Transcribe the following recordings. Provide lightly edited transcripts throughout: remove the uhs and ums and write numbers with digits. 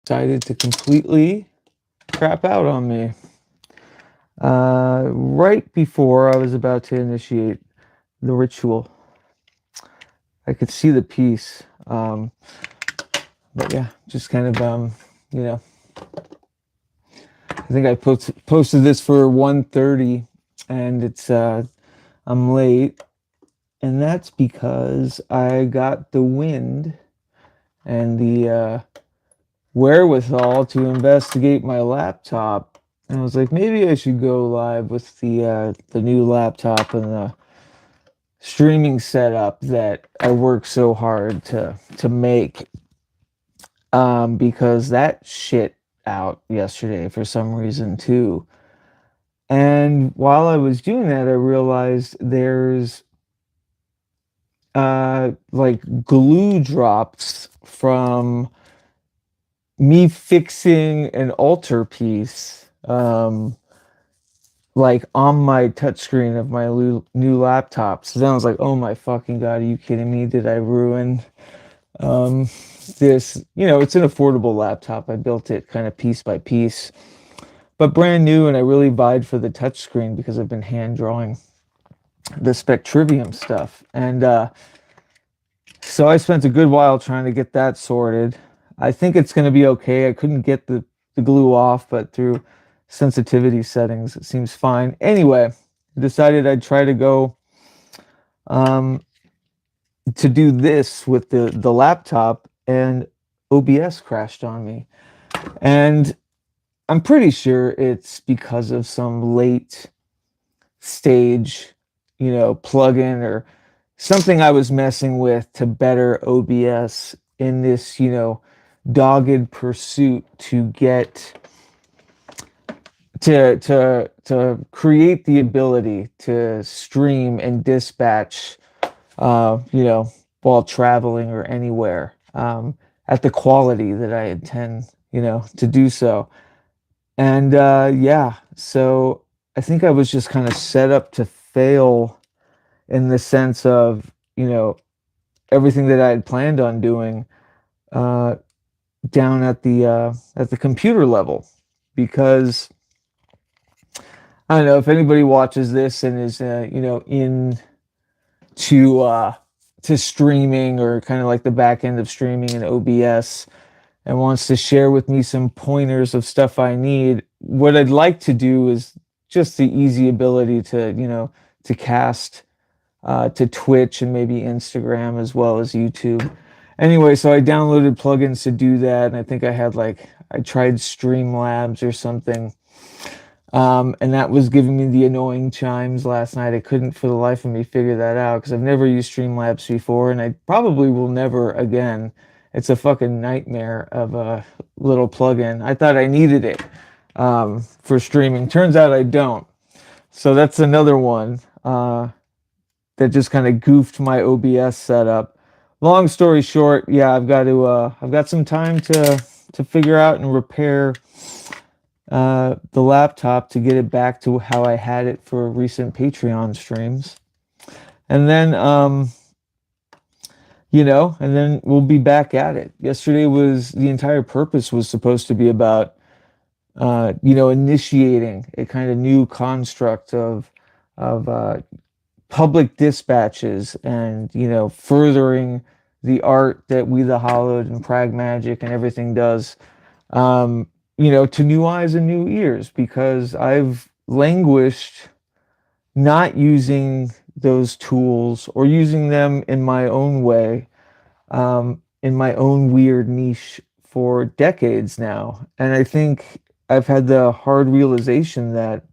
decided to completely crap out on me. Right before I was about to initiate the ritual, I could see the piece. But yeah, just kind of, you know, I think I posted this for 1:30, and it's, I'm late, and that's because I got the wind and the wherewithal to investigate my laptop. And I was like, maybe I should go live with the new laptop and the streaming setup that I worked so hard to make. Because that shit out yesterday for some reason too. And while I was doing that, I realized there's like glue drops from me fixing an altarpiece, like on my touchscreen of my new laptop. So then I was like, oh my fucking god, are you kidding me? Did I ruin this? You know, it's an affordable laptop. I built it kind of piece by piece, but brand new, and I really vied for the touchscreen because I've been hand drawing the Spectrivium stuff. And so I spent a good while trying to get that sorted. I think it's going to be okay. I couldn't get the glue off, but through sensitivity settings, it seems fine. Anyway, I decided I'd try to go to do this with the laptop, and OBS crashed on me. And I'm pretty sure it's because of some late stage, you know, plugin or something I was messing with to better OBS in this, you know, dogged pursuit to get to create the ability to stream and dispatch, you know, while traveling or anywhere, at the quality that I intend, you know, to do so. And yeah, so I think I was just kind of set up to fail in the sense of, you know, everything that I had planned on doing down at the computer level, because I don't know if anybody watches this and is you know, in to streaming or kind of like the back end of streaming in OBS and wants to share with me some pointers of stuff I need. What I'd like to do is just the easy ability to, you know, to cast to Twitch and maybe Instagram as well as YouTube. Anyway, so I downloaded plugins to do that, and I think I had like, I tried Streamlabs or something, and that was giving me the annoying chimes last night. I couldn't for the life of me figure that out because I've never used Streamlabs before, and I probably will never again. It's a fucking nightmare of a little plugin. I thought I needed it for streaming. Turns out I don't. So that's another one that just kind of goofed my OBS setup. Long story short, yeah, I've got some time to figure out and repair the laptop to get it back to how I had it for recent Patreon streams. And then you know, and then we'll be back at it. Yesterday was, the entire purpose was supposed to be about you know, initiating a kind of new construct of public dispatches and, you know, furthering the art that We the Hallowed and PRAGMAGICK and everything does, you know, to new eyes and new ears, because I've languished not using those tools or using them in my own way, in my own weird niche for decades now. And I think I've had the hard realization that,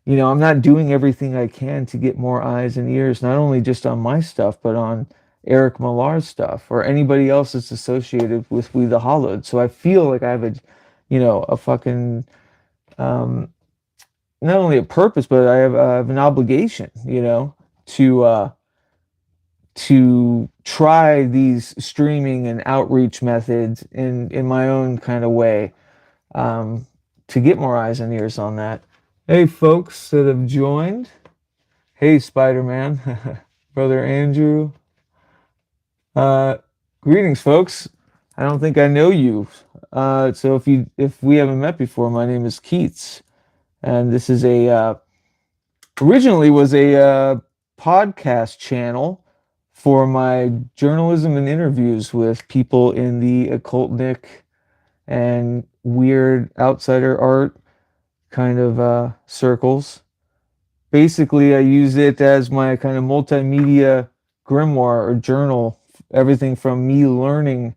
you know, I'm not doing everything I can to get more eyes and ears, not only just on my stuff, but on Eric Millar's stuff or anybody else that's associated with We the Hallowed. So I feel like I have a, you know, a fucking, not only a purpose, but I have an obligation, you know, to try these streaming and outreach methods in my own kind of way, to get more eyes and ears on that. Hey, folks that have joined. Hey, Spider-Man, Brother Andrew. Greetings, folks. I don't think I know you. So if we haven't met before, my name is Keats, and this is a originally was a podcast channel for my journalism and interviews with people in the occultnic and weird outsider art kind of circles. Basically, I use it as my kind of multimedia grimoire or journal, everything from me learning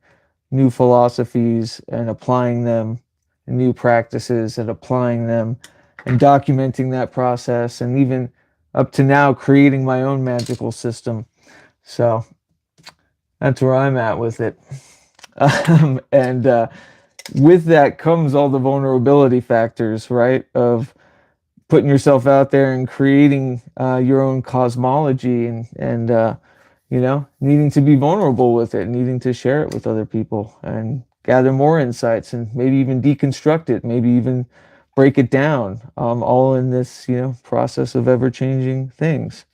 new philosophies and applying them, new practices and applying them, and documenting that process, and even up to now creating my own magical system. So that's where I'm at with it. And with that comes all the vulnerability factors, right? Of putting yourself out there and creating your own cosmology, and you know, needing to be vulnerable with it, needing to share it with other people and gather more insights, and maybe even deconstruct it, maybe even break it down, all in this, you know, process of ever-changing things.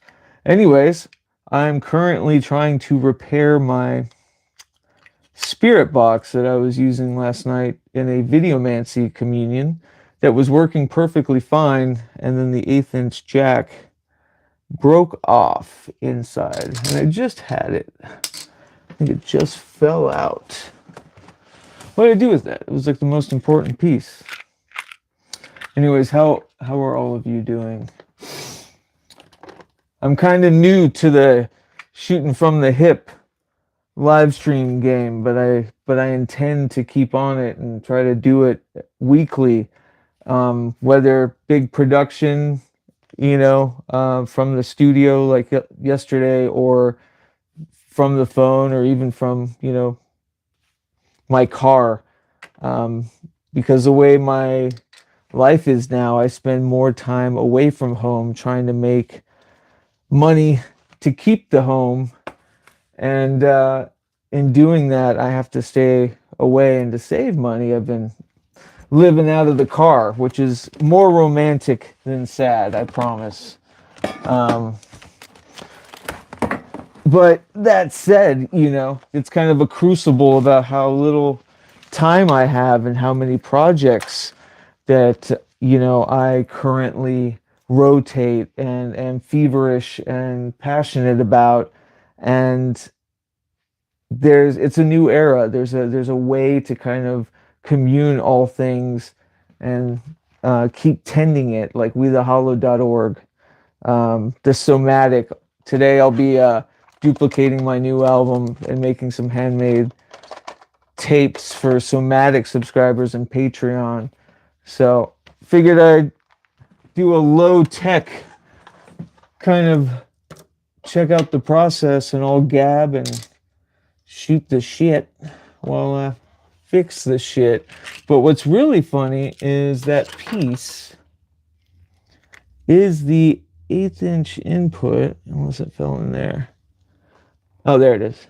Anyways, I'm currently trying to repair my Spiritbox that I was using last night in a Videomancy communion that was working perfectly fine, and then the 1/8" jack broke off inside, and I just had it. I think it just fell out. What did I do with that? It was like the most important piece. Anyways, how are all of you doing? I'm kind of new to the shooting from the hip live stream game, but I intend to keep on it and try to do it weekly, whether big production, you know, from the studio like yesterday, or from the phone, or even from, you know, my car, because the way my life is now, I spend more time away from home trying to make money to keep the home, and in doing that, I have to stay away, and to save money, I've been living out of the car, which is more romantic than sad, I promise. But that said, you know, it's kind of a crucible about how little time I have and how many projects that, you know, I currently rotate and am feverish and passionate about. And it's a new era. There's a way to kind of commune all things and keep tending it, like WeTheHollowed.org. The somatic. Today I'll be duplicating my new album and making some handmade tapes for somatic subscribers and Patreon. So figured I'd do a low tech kind of check out the process, and I'll gab and shoot the shit while I fix the shit. But what's really funny is that piece is the 1/8" input, unless it fell in there. Oh, there it is.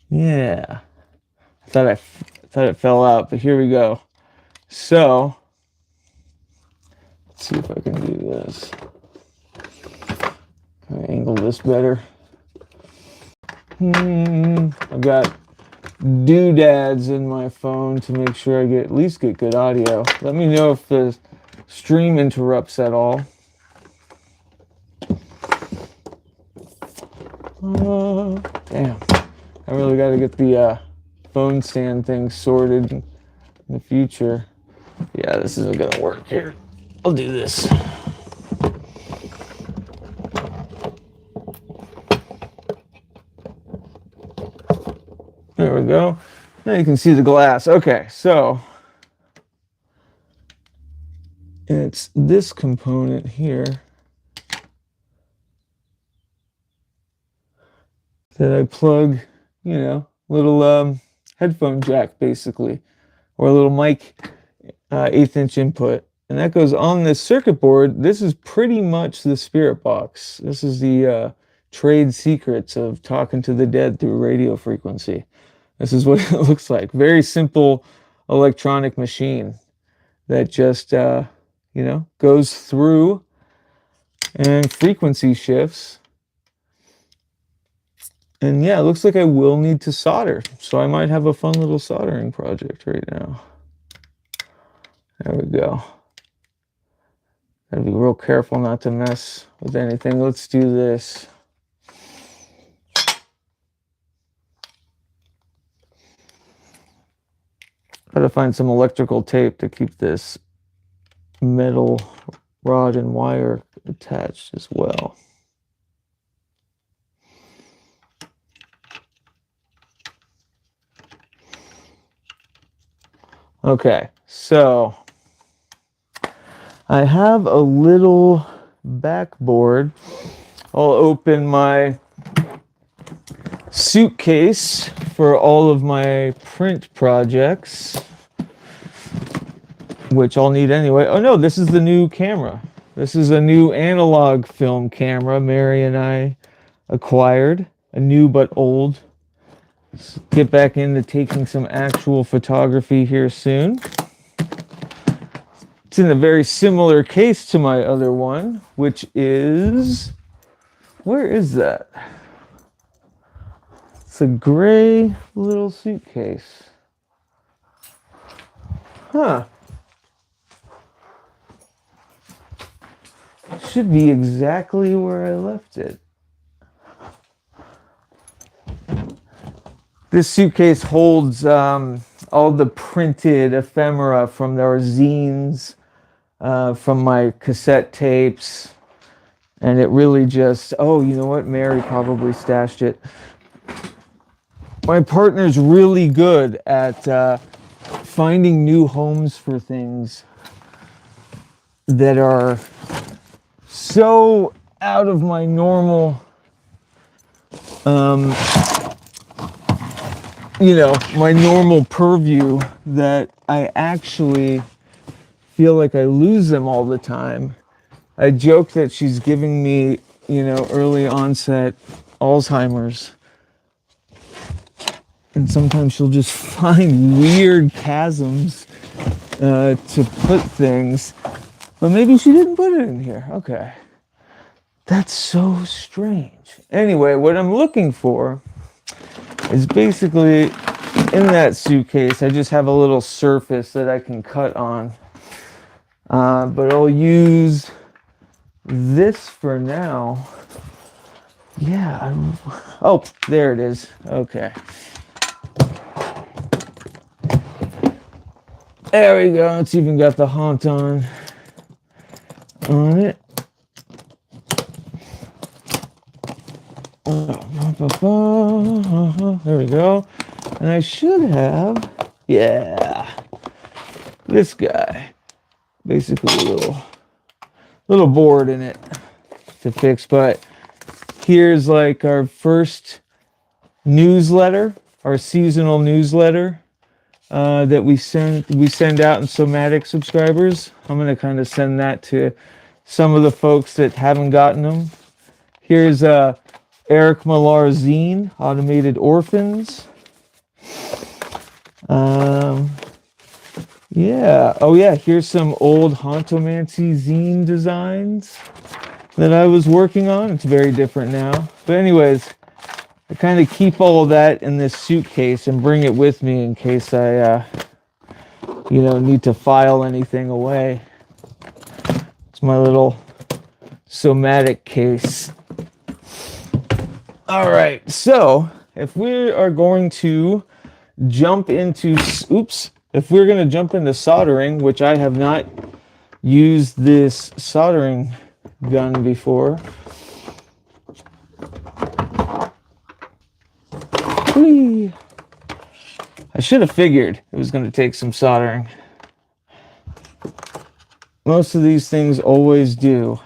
Yeah. I thought it fell out, but here we go. So, let's see if I can do this. Can I angle this better? I've got doodads in my phone to make sure I at least get good audio. Let me know if the stream interrupts at all. Damn. I really got to get the phone stand thing sorted in the future. Yeah, this isn't going to work here. I'll do this. There we go. Now you can see the glass. Okay, so it's this component here that I plug, you know, little headphone jack basically, or a little mic 1/8" input, and that goes on this circuit board. This is pretty much the Spiritbox. This is the trade secrets of talking to the dead through radio frequency. This is what it looks like. Very simple electronic machine that just, you know, goes through and frequency shifts And yeah, it looks like I will need to solder. So I might have a fun little soldering project right now. There we go. Gotta be real careful not to mess with anything. Let's do this. Gotta find some electrical tape to keep this metal rod and wire attached as well. Okay, so I have a little backboard. I'll open my suitcase for all of my print projects, which I'll need anyway. Oh no, this is the new camera. This is a new analog film camera Mary and I acquired, a new but old. Let's get back into taking some actual photography here soon. It's in a very similar case to my other one, which is, where is that? It's a gray little suitcase. Huh. Should be exactly where I left it. This suitcase holds all the printed ephemera from our zines, from my cassette tapes, and it really just, oh, you know what? Mary probably stashed it. My partner's really good at finding new homes for things that are so out of my normal, my normal purview that I actually feel like I lose them all the time. I joke that she's giving me, early onset Alzheimer's. And sometimes she'll just find weird chasms to put things. But maybe she didn't put it in here. Okay. That's so strange. Anyway, what I'm looking for is basically in that suitcase, I just have a little surface that I can cut on. But I'll use this for now. Yeah. Oh, there it is. Okay. There we go. It's even got the haunt on it. There we go. And I should have, this guy. Basically a little board in it to fix. But here's like our first newsletter, our seasonal newsletter. That we send out in Somatic subscribers. I'm going to kind of send that to some of the folks that haven't gotten them. Here's Eric Millar zine, Automated Orphans. Here's some old HAUNTOMANCY zine designs that I was working on. It's very different now. But anyways, I kind of keep all of that in this suitcase and bring it with me in case I, need to file anything away. It's my little somatic case. All right, so if we are going to jump into, if we're going to jump into soldering, which I have not used this soldering gun before. I should have figured it was going to take some soldering. Most of these things always do.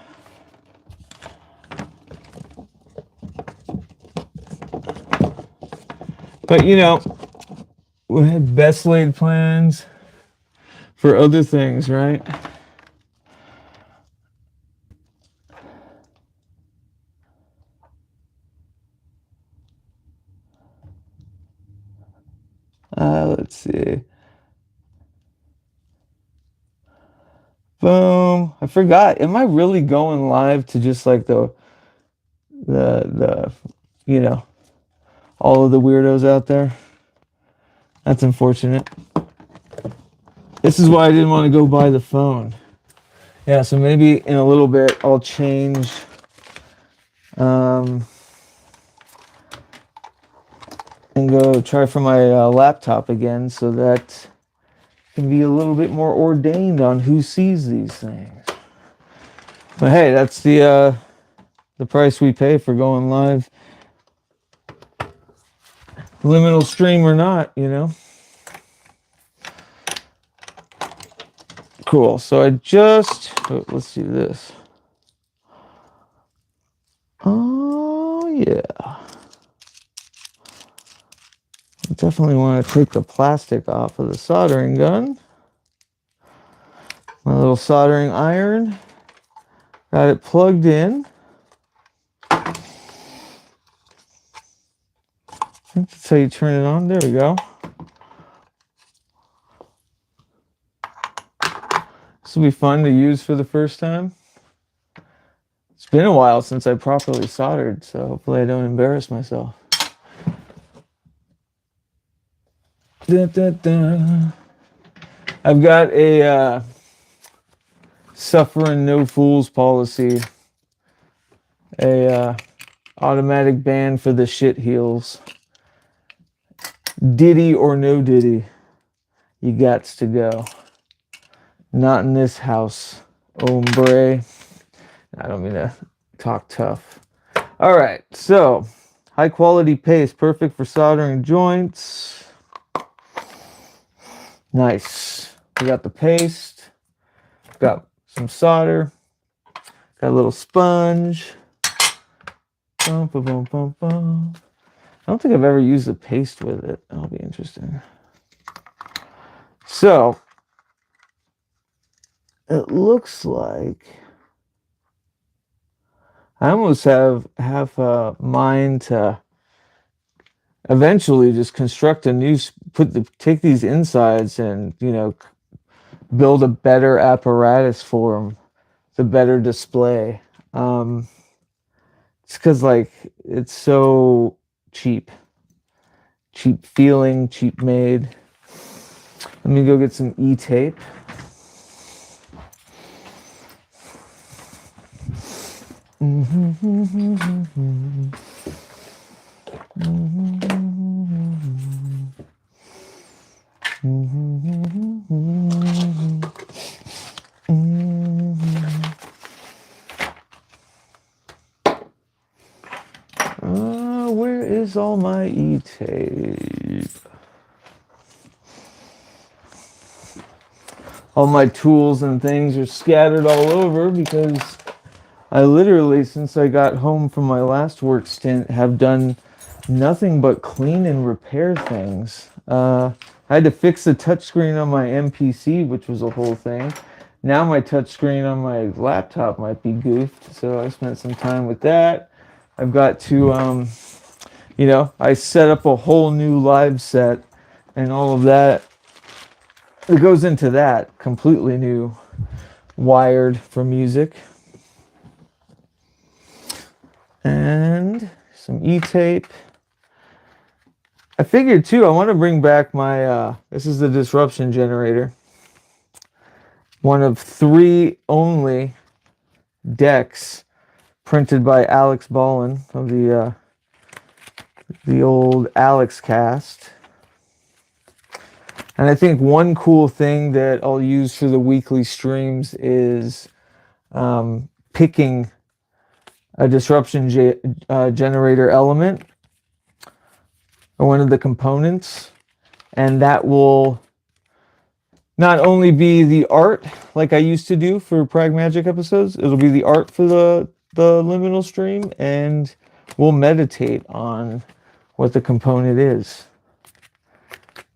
But we had best laid plans for other things, right? Let's see. Boom. I forgot. Am I really going live to just like the all of the weirdos out there. That's unfortunate. This is why I didn't want to go buy the phone. Yeah, so maybe in a little bit I'll change and go try for my laptop again, so that can be a little bit more ordained on who sees these things. But hey, that's the price we pay for going live, liminal stream or not, you know. Cool. So I just let's do this. Oh yeah. I definitely want to take the plastic off of the soldering gun. My little soldering iron. Got it plugged in. I think that's how you turn it on. There we go. This will be fun to use for the first time. It's been a while since I properly soldered, so hopefully I don't embarrass myself. Da, da, da. I've got a suffer and no fools policy. A automatic ban for the shit heels. Diddy or no diddy, you gots to go. Not in this house, hombre. I don't mean to talk tough. All right, so high quality paste, perfect for soldering joints. Nice. We got the paste, got some solder, got a little sponge. Bum, bum, bum, bum, bum. I don't think I've ever used the paste with it. That'll be interesting. So it looks like I almost have a mind to eventually just construct a new, take these insides and, you know, build a better apparatus for them, the better display. It's because, like, it's so cheap feeling, cheap made. Let me go get some E-tape. Where is all my E-tape? All my tools and things are scattered all over because I literally, since I got home from my last work stint, have done nothing but clean and repair things. I had to fix the touchscreen on my MPC, which was a whole thing. Now my touchscreen on my laptop might be goofed, so I spent some time with that. I've got to, you know, I set up a whole new live set and all of that. It goes into that, completely new, wired for music. And some E-tape. I figured too, I want to bring back my, this is the disruption generator. One of 3 only decks printed by Alex Ballin of the old Alex cast. And I think one cool thing that I'll use for the weekly streams is picking a disruption generator element or one of the components, and that will not only be the art like I used to do for PRAGMAGICK episodes, it'll be the art for the liminal stream, and we'll meditate on what the component is.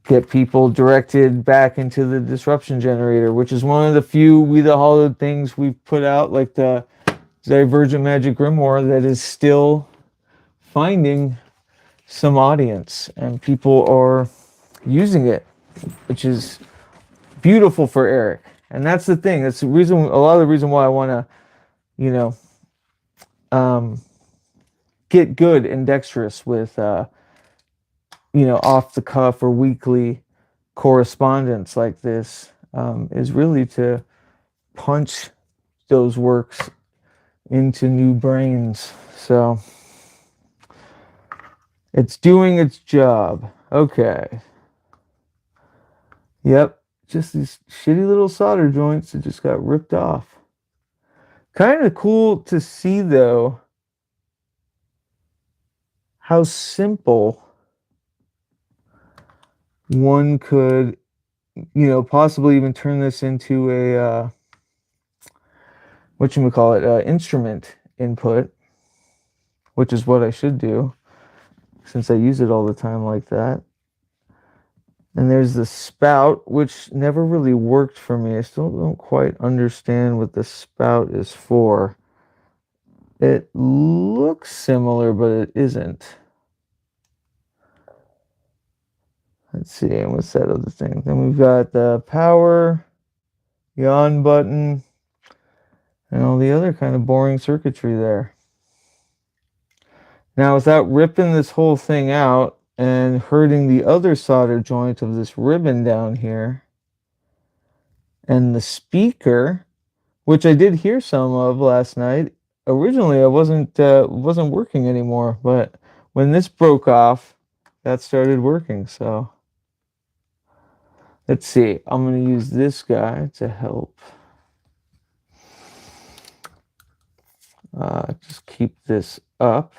Get people directed back into the disruption generator, which is one of the few We the Hollowed things we've put out, like the Divergent Magic Grimoire, that is still finding some audience, and people are using it, which is beautiful for Eric. And that's the thing. That's the reason, a lot of the reason why I want to, you know, get good and dexterous with off the cuff or weekly correspondence like this, is really to punch those works into new brains. So it's doing its job. Okay. Yep. Just these shitty little solder joints that just got ripped off. Kind of cool to see, though, how simple one could, possibly even turn this into a, instrument input, which is what I should do, since I use it all the time like that. And there's the spout, which never really worked for me. I still don't quite understand what the spout is for. It looks similar, but it isn't. Let's see, and what's that other thing? Then we've got the power, the on button, and all the other kind of boring circuitry there. Now, without ripping this whole thing out and hurting the other solder joint of this ribbon down here, and the speaker, which I did hear some of last night. Originally, I wasn't working anymore, but when this broke off, that started working. So let's see. I'm going to use this guy to help. Just keep this up.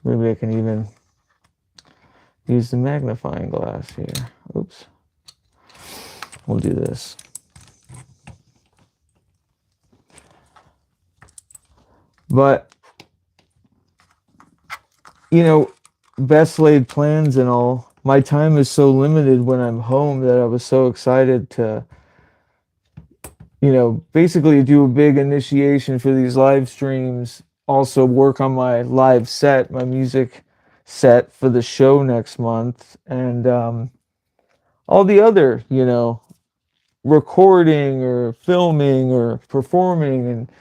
Maybe I can even use the magnifying glass here. Oops. We'll do this. But, best laid plans and all. My time is so limited when I'm home that I was so excited to, basically do a big initiation for these live streams. Also work on my live set, my music set for the show next month. And all the other, recording or filming or performing and,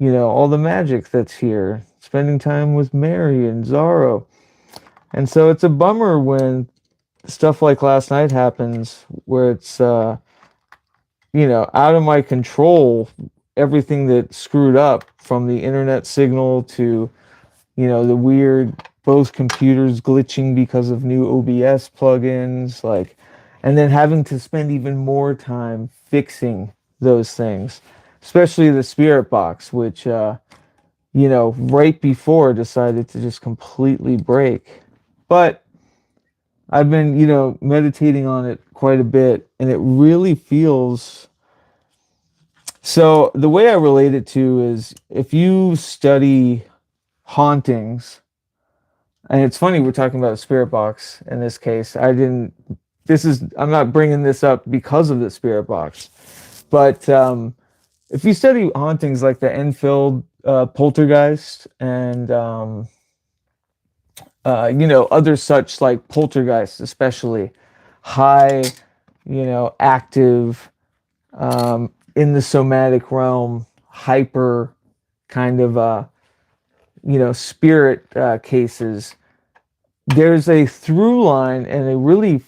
all the magic that's here. Spending time with Mary and Zaro. And so it's a bummer when stuff like last night happens where it's, out of my control, everything that screwed up from the internet signal to, the weird, both computers glitching because of new OBS plugins, and then having to spend even more time fixing those things, especially the Spiritbox, which, right before decided to just completely break. But I've been, meditating on it quite a bit, and it really feels... So the way I relate it to is if you study hauntings, and it's funny we're talking about a Spiritbox in this case. I'm not bringing this up because of the Spiritbox, but if you study hauntings like the Enfield poltergeist and other such like poltergeists, especially high, active, in the somatic realm, hyper kind of, spirit cases, there's a through line and a really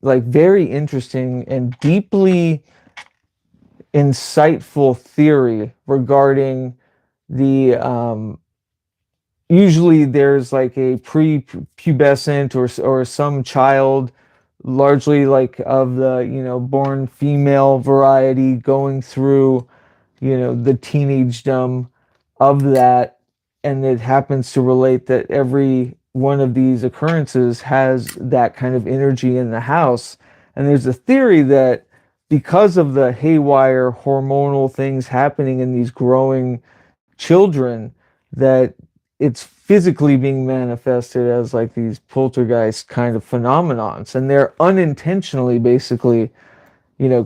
very interesting and deeply insightful theory regarding the usually there's like a pre-pubescent or some child, largely of the born female variety, going through the teenagedom of that, and it happens to relate that every one of these occurrences has that kind of energy in the house. And there's a theory that because of the haywire hormonal things happening in these growing children, that it's physically being manifested as these poltergeist kind of phenomenons, and they're unintentionally basically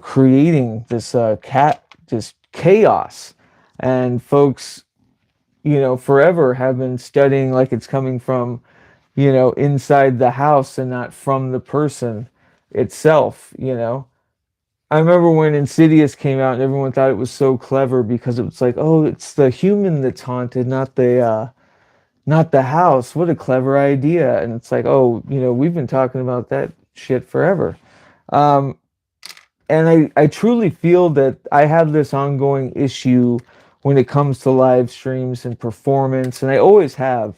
creating this this chaos. And folks forever have been studying it's coming from inside the house and not from the person itself. I remember when Insidious came out and everyone thought it was so clever because it was oh, it's the human that's haunted, not not the house. What a clever idea. And it's like, oh, we've been talking about that shit forever. Um, and I truly feel that I have this ongoing issue when it comes to live streams and performance, and I always have.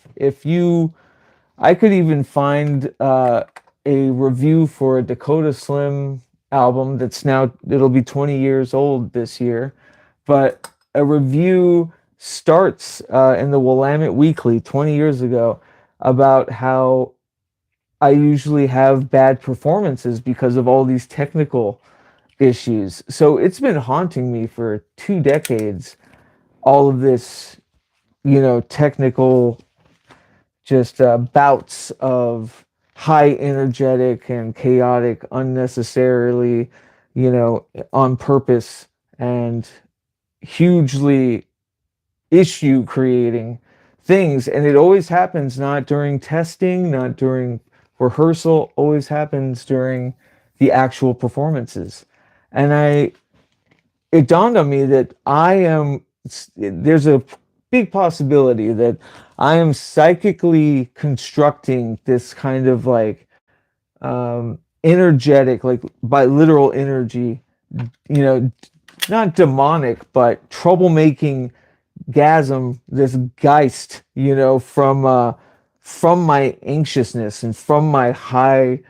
I could even find a review for a Dakota Slim album it'll be 20 years old this year, but a review starts in the Willamette Weekly 20 years ago about how I usually have bad performances because of all these technical issues. So it's been haunting me for 2 decades, all of this, technical just bouts of high energetic and chaotic unnecessarily, on purpose, and hugely issue creating things. And it always happens not during testing, not during rehearsal, always happens during the actual performances. And it dawned on me that there's a big possibility that I am psychically constructing this kind of like energetic, like by literal energy, not demonic, but troublemaking gasm, this geist, from my anxiousness and from my high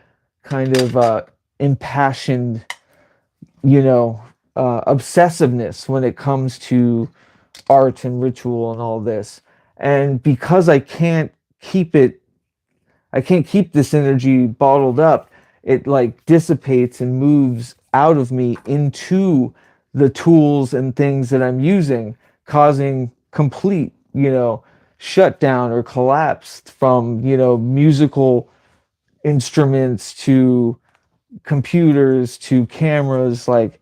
kind of impassioned, obsessiveness when it comes to art and ritual and all this. And because I can't keep this energy bottled up, it like dissipates and moves out of me into the tools and things that I'm using, causing complete, shutdown or collapse from, musical instruments to computers to cameras. Like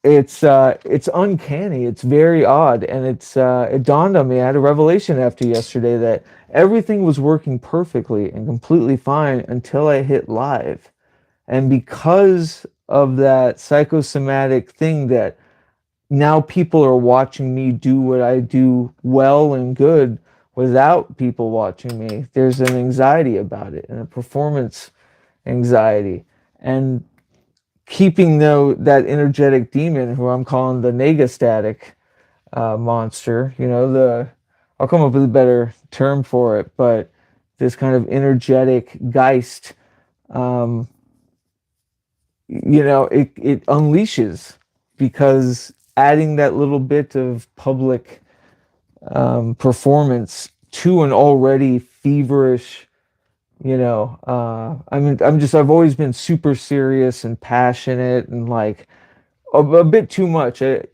it's uncanny. It's very odd, and it dawned on me. I had a revelation after yesterday that everything was working perfectly and completely fine until I hit live, and because of that psychosomatic thing that now people are watching me do what I do well and good without people watching me. There's an anxiety about it, and a performance anxiety, and keeping that energetic demon, who I'm calling the negastatic monster. I'll come up with a better term for it, but this kind of energetic geist, it unleashes, because adding that little bit of public performance to an already feverish, I've always been super serious and passionate and like a bit too much. It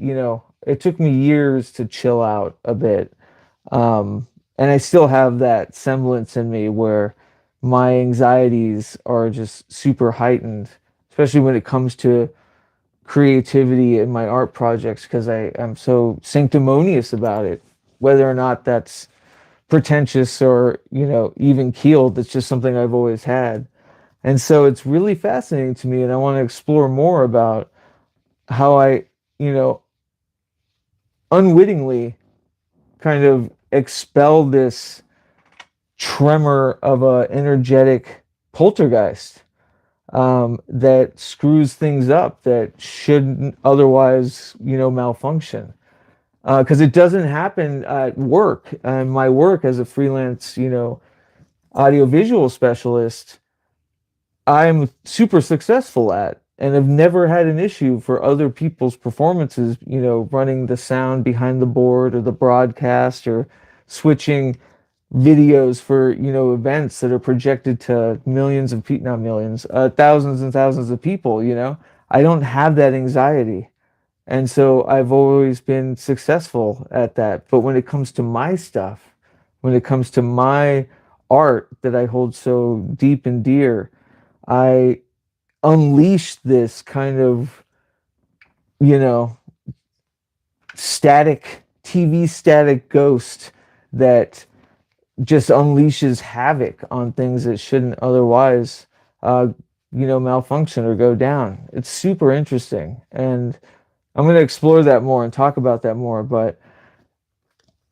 took me years to chill out a bit. And I still have that semblance in me where my anxieties are just super heightened, especially when it comes to creativity in my art projects, because I'm so sanctimonious about it, whether or not that's pretentious or, even keeled. It's just something I've always had. And so it's really fascinating to me, and I want to explore more about how I, unwittingly kind of expel this tremor of a energetic poltergeist that screws things up that shouldn't otherwise, malfunction. Because it doesn't happen at work. My work as a freelance, audiovisual specialist, I'm super successful at, and have never had an issue for other people's performances, running the sound behind the board or the broadcast, or switching videos for, events that are projected to millions of people, not millions, thousands and thousands of people. I don't have that anxiety. And so I've always been successful at that. But when it comes to my stuff, when it comes to my art that I hold so deep and dear, I unleash this kind of, TV static ghost that just unleashes havoc on things that shouldn't otherwise, malfunction or go down. It's super interesting. And I'm going to explore that more and talk about that more. But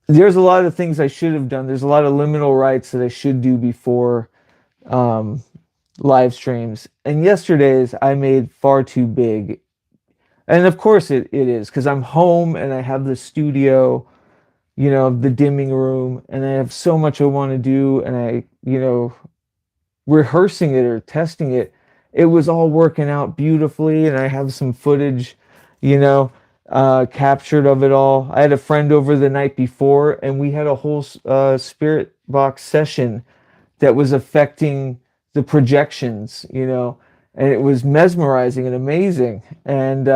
there's a lot of things I should have done. There's a lot of liminal rights that I should do before um, live streams. And yesterday's I made far too big. And of course it is because I'm home and I have the studio, the dimming room, and I have so much I want to do. And rehearsing it or testing it, it was all working out beautifully. And I have some footage, you know, captured of it all. I had a friend over the night before, and we had a whole Spiritbox session that was affecting the projections, and it was mesmerizing and amazing. And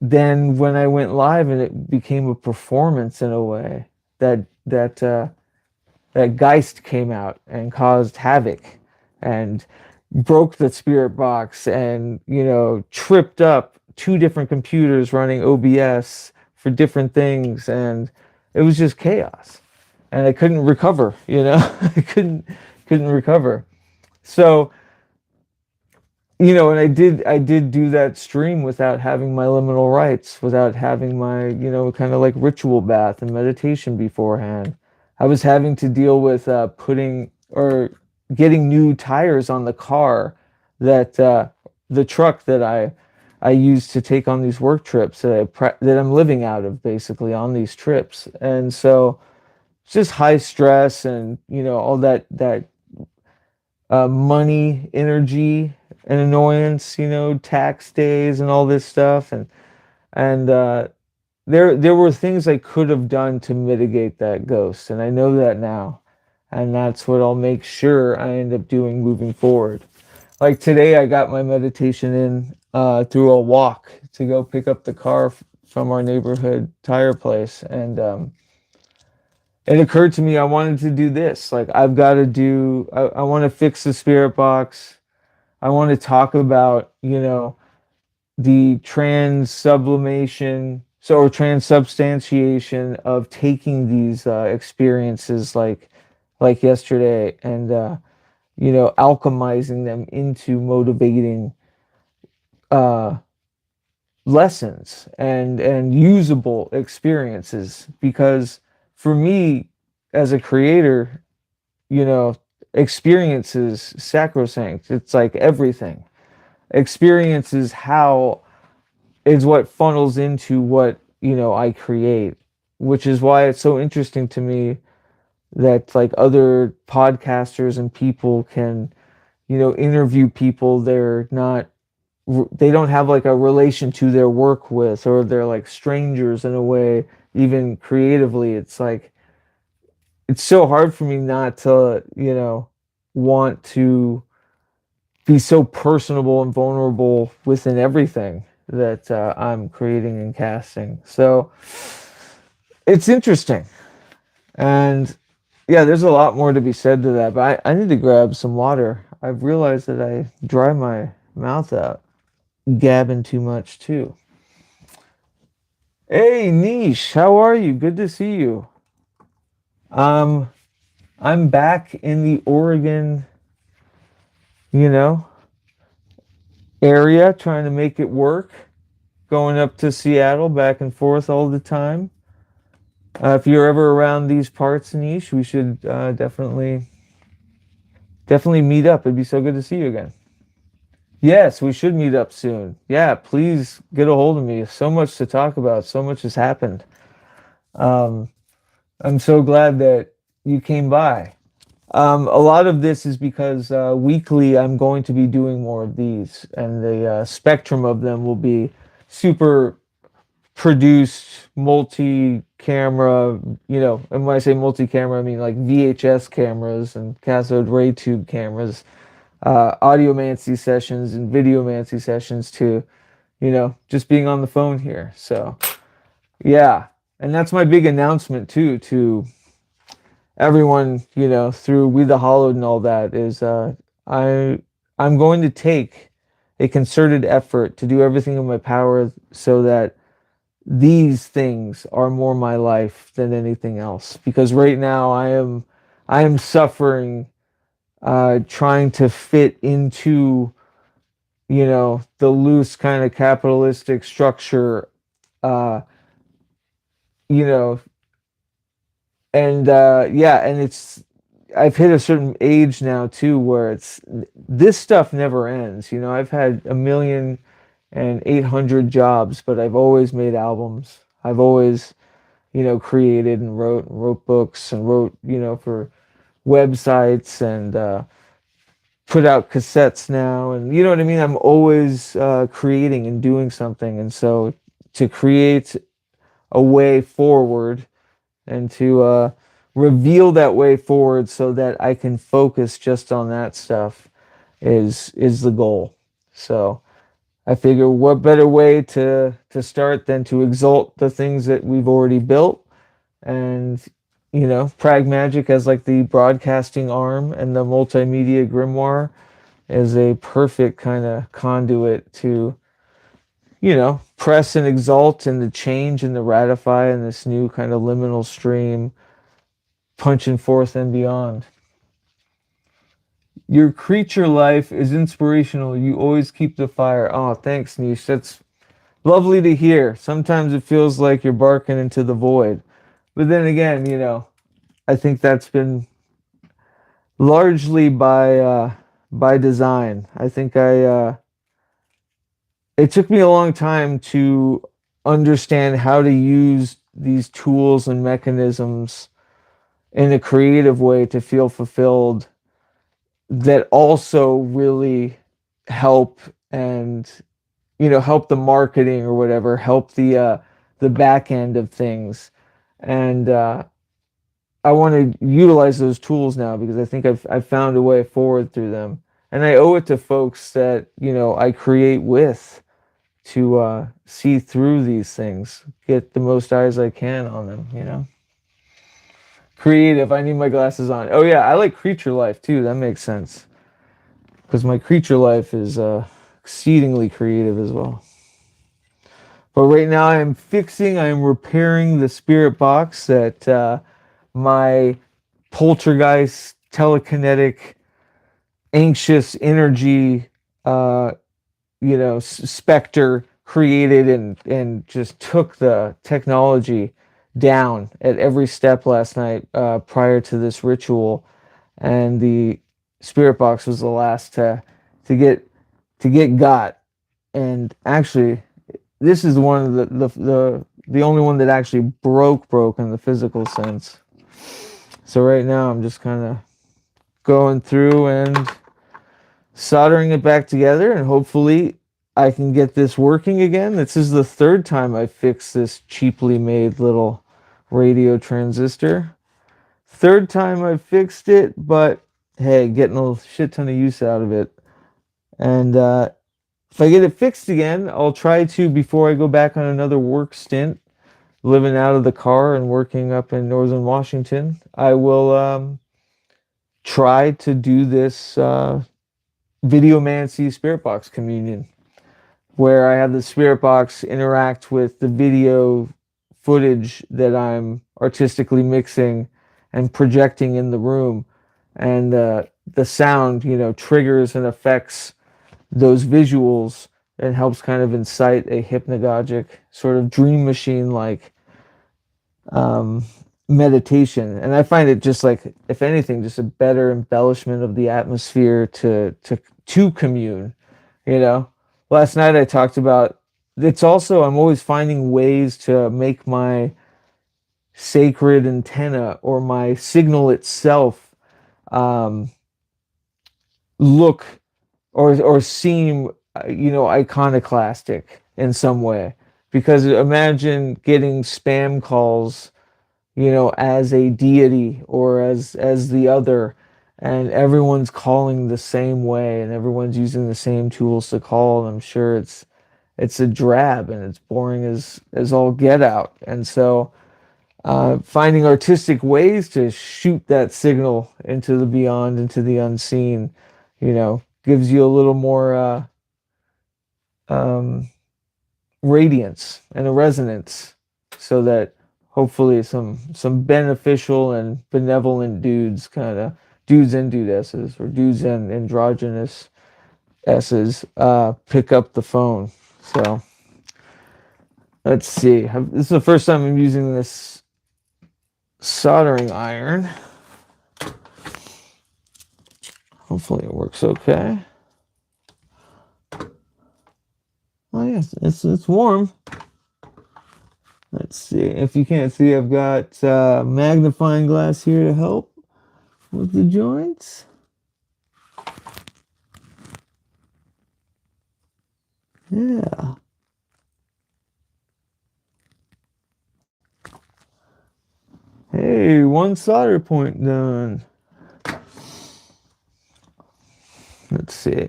then when I went live, and it became a performance in a way that Geist came out and caused havoc and broke the spirit box and tripped up two different computers running OBS for different things, and it was just chaos, and I couldn't recover. I couldn't recover. So and I did do that stream without having my liminal rights, without having my kind of like ritual bath and meditation beforehand. I was having to deal with putting or getting new tires on the car that the truck that I use to take on these work trips that I'm living out of basically on these trips. And so it's just high stress and all that money, energy, and annoyance, tax days and all this stuff, and there were things I could have done to mitigate that ghost, and I know that now, and that's what I'll make sure I end up doing moving forward. Like today, I got my meditation in through a walk to go pick up the car from our neighborhood tire place, and it occurred to me I wanted to do this. Like I've got to do. I want to fix the spirit box. I want to talk about the transubstantiation of taking these experiences like yesterday and alchemizing them into motivating uh, lessons and usable experiences. Because for me as a creator, you know, experience is sacrosanct. It's like everything. Experience is what funnels into what, I create, which is why it's so interesting to me that like other podcasters and people can, interview people they don't have like a relation to their work with, or they're like strangers in a way, even creatively. It's like it's so hard for me not to, want to be so personable and vulnerable within everything that I'm creating and casting. So it's interesting. And yeah, there's a lot more to be said to that, but I need to grab some water. I've realized that I dry my mouth out gabbing too much too. Hey, Niche, how are you? Good to see you. Um, I'm back in the Oregon, you know, area trying to make it work, going up to Seattle back and forth all the time. If you're ever around these parts, Niche, we should definitely meet up. It'd be so good to see you again. Yes, we should meet up soon. Yeah, please get a hold of me. So much to talk about. So much has happened. Um, I'm so glad that you came by. A lot of this is because weekly I'm going to be doing more of these, and the spectrum of them will be super produced, multi-camera, and when I say multi-camera, I mean like VHS cameras and cathode ray tube cameras, audiomancy sessions and videomancy sessions to, just being on the phone here. So, yeah. And that's my big announcement too, to everyone, through We the Hollowed and all that, is I'm going to take a concerted effort to do everything in my power so that these things are more my life than anything else. Because right now I am suffering trying to fit into, the loose kind of capitalistic structure, uh, you know, And yeah, and it's I've hit a certain age now too where it's this stuff never ends. You know, I've had 1,800,000 jobs, but I've always made albums. I've always, created and wrote books and wrote, for websites and put out cassettes now, and you know what I mean. I'm always creating and doing something, and so to create a way forward and to reveal that way forward so that I can focus just on that stuff is the goal. So I figure what better way to start than to exalt the things that we've already built, and PRAGMAGICK as like the broadcasting arm and the multimedia grimoire is a perfect kind of conduit to press and exalt and the change and the ratify in this new kind of liminal stream punching forth and beyond. Your creature life is inspirational. You always keep the fire. Oh, thanks, Niche. That's lovely to hear. Sometimes it feels like you're barking into the void. But then again, I think that's been largely by design. I think it took me a long time to understand how to use these tools and mechanisms in a creative way to feel fulfilled, that also really help and help the marketing or whatever, help the back end of things. And I want to utilize those tools now because I think I've found a way forward through them, and I owe it to folks that I create with to see through these things, get the most eyes I can on them. Creative. I need my glasses on. Oh yeah, I like creature life too. That makes sense because my creature life is exceedingly creative as well. But right now I am repairing the spirit box that my poltergeist, telekinetic, anxious energy, specter created and just took the technology down at every step last night prior to this ritual, and the spirit box was the last to get got. And actually, this is one of the only one that actually broke in the physical sense. So right now I'm just kind of going through and soldering it back together, and hopefully I can get this working again. This is the third time I fixed this cheaply made little radio transistor. Third time I fixed it, but hey, getting a shit ton of use out of it. And if I get it fixed again, I'll try to, before I go back on another work stint, living out of the car and working up in northern Washington, I will try to do this Videomancy Spirit Box communion, where I have the Spirit Box interact with the video footage that I'm artistically mixing and projecting in the room, and the sound, triggers and affects those visuals and helps kind of incite a hypnagogic sort of dream machine like meditation. And I find it just like, if anything, just a better embellishment of the atmosphere to commune. Last night I talked about, it's also, I'm always finding ways to make my sacred antenna or my signal itself look or seem iconoclastic in some way, because imagine getting spam calls as a deity or as the other, and everyone's calling the same way and everyone's using the same tools to call, and I'm sure it's a drab and it's boring as all get out. And so finding artistic ways to shoot that signal into the beyond, into the unseen, gives you a little more radiance and a resonance, so that hopefully some beneficial and benevolent dudes and dudesses, or dudes and androgynous s's pick up the phone. So let's see. This is the first time I'm using this soldering iron. Hopefully it works okay. Oh yes, it's warm. Let's see. If you can't see, I've got magnifying glass here to help with the joints. Yeah. Hey, one solder point done. Let's see.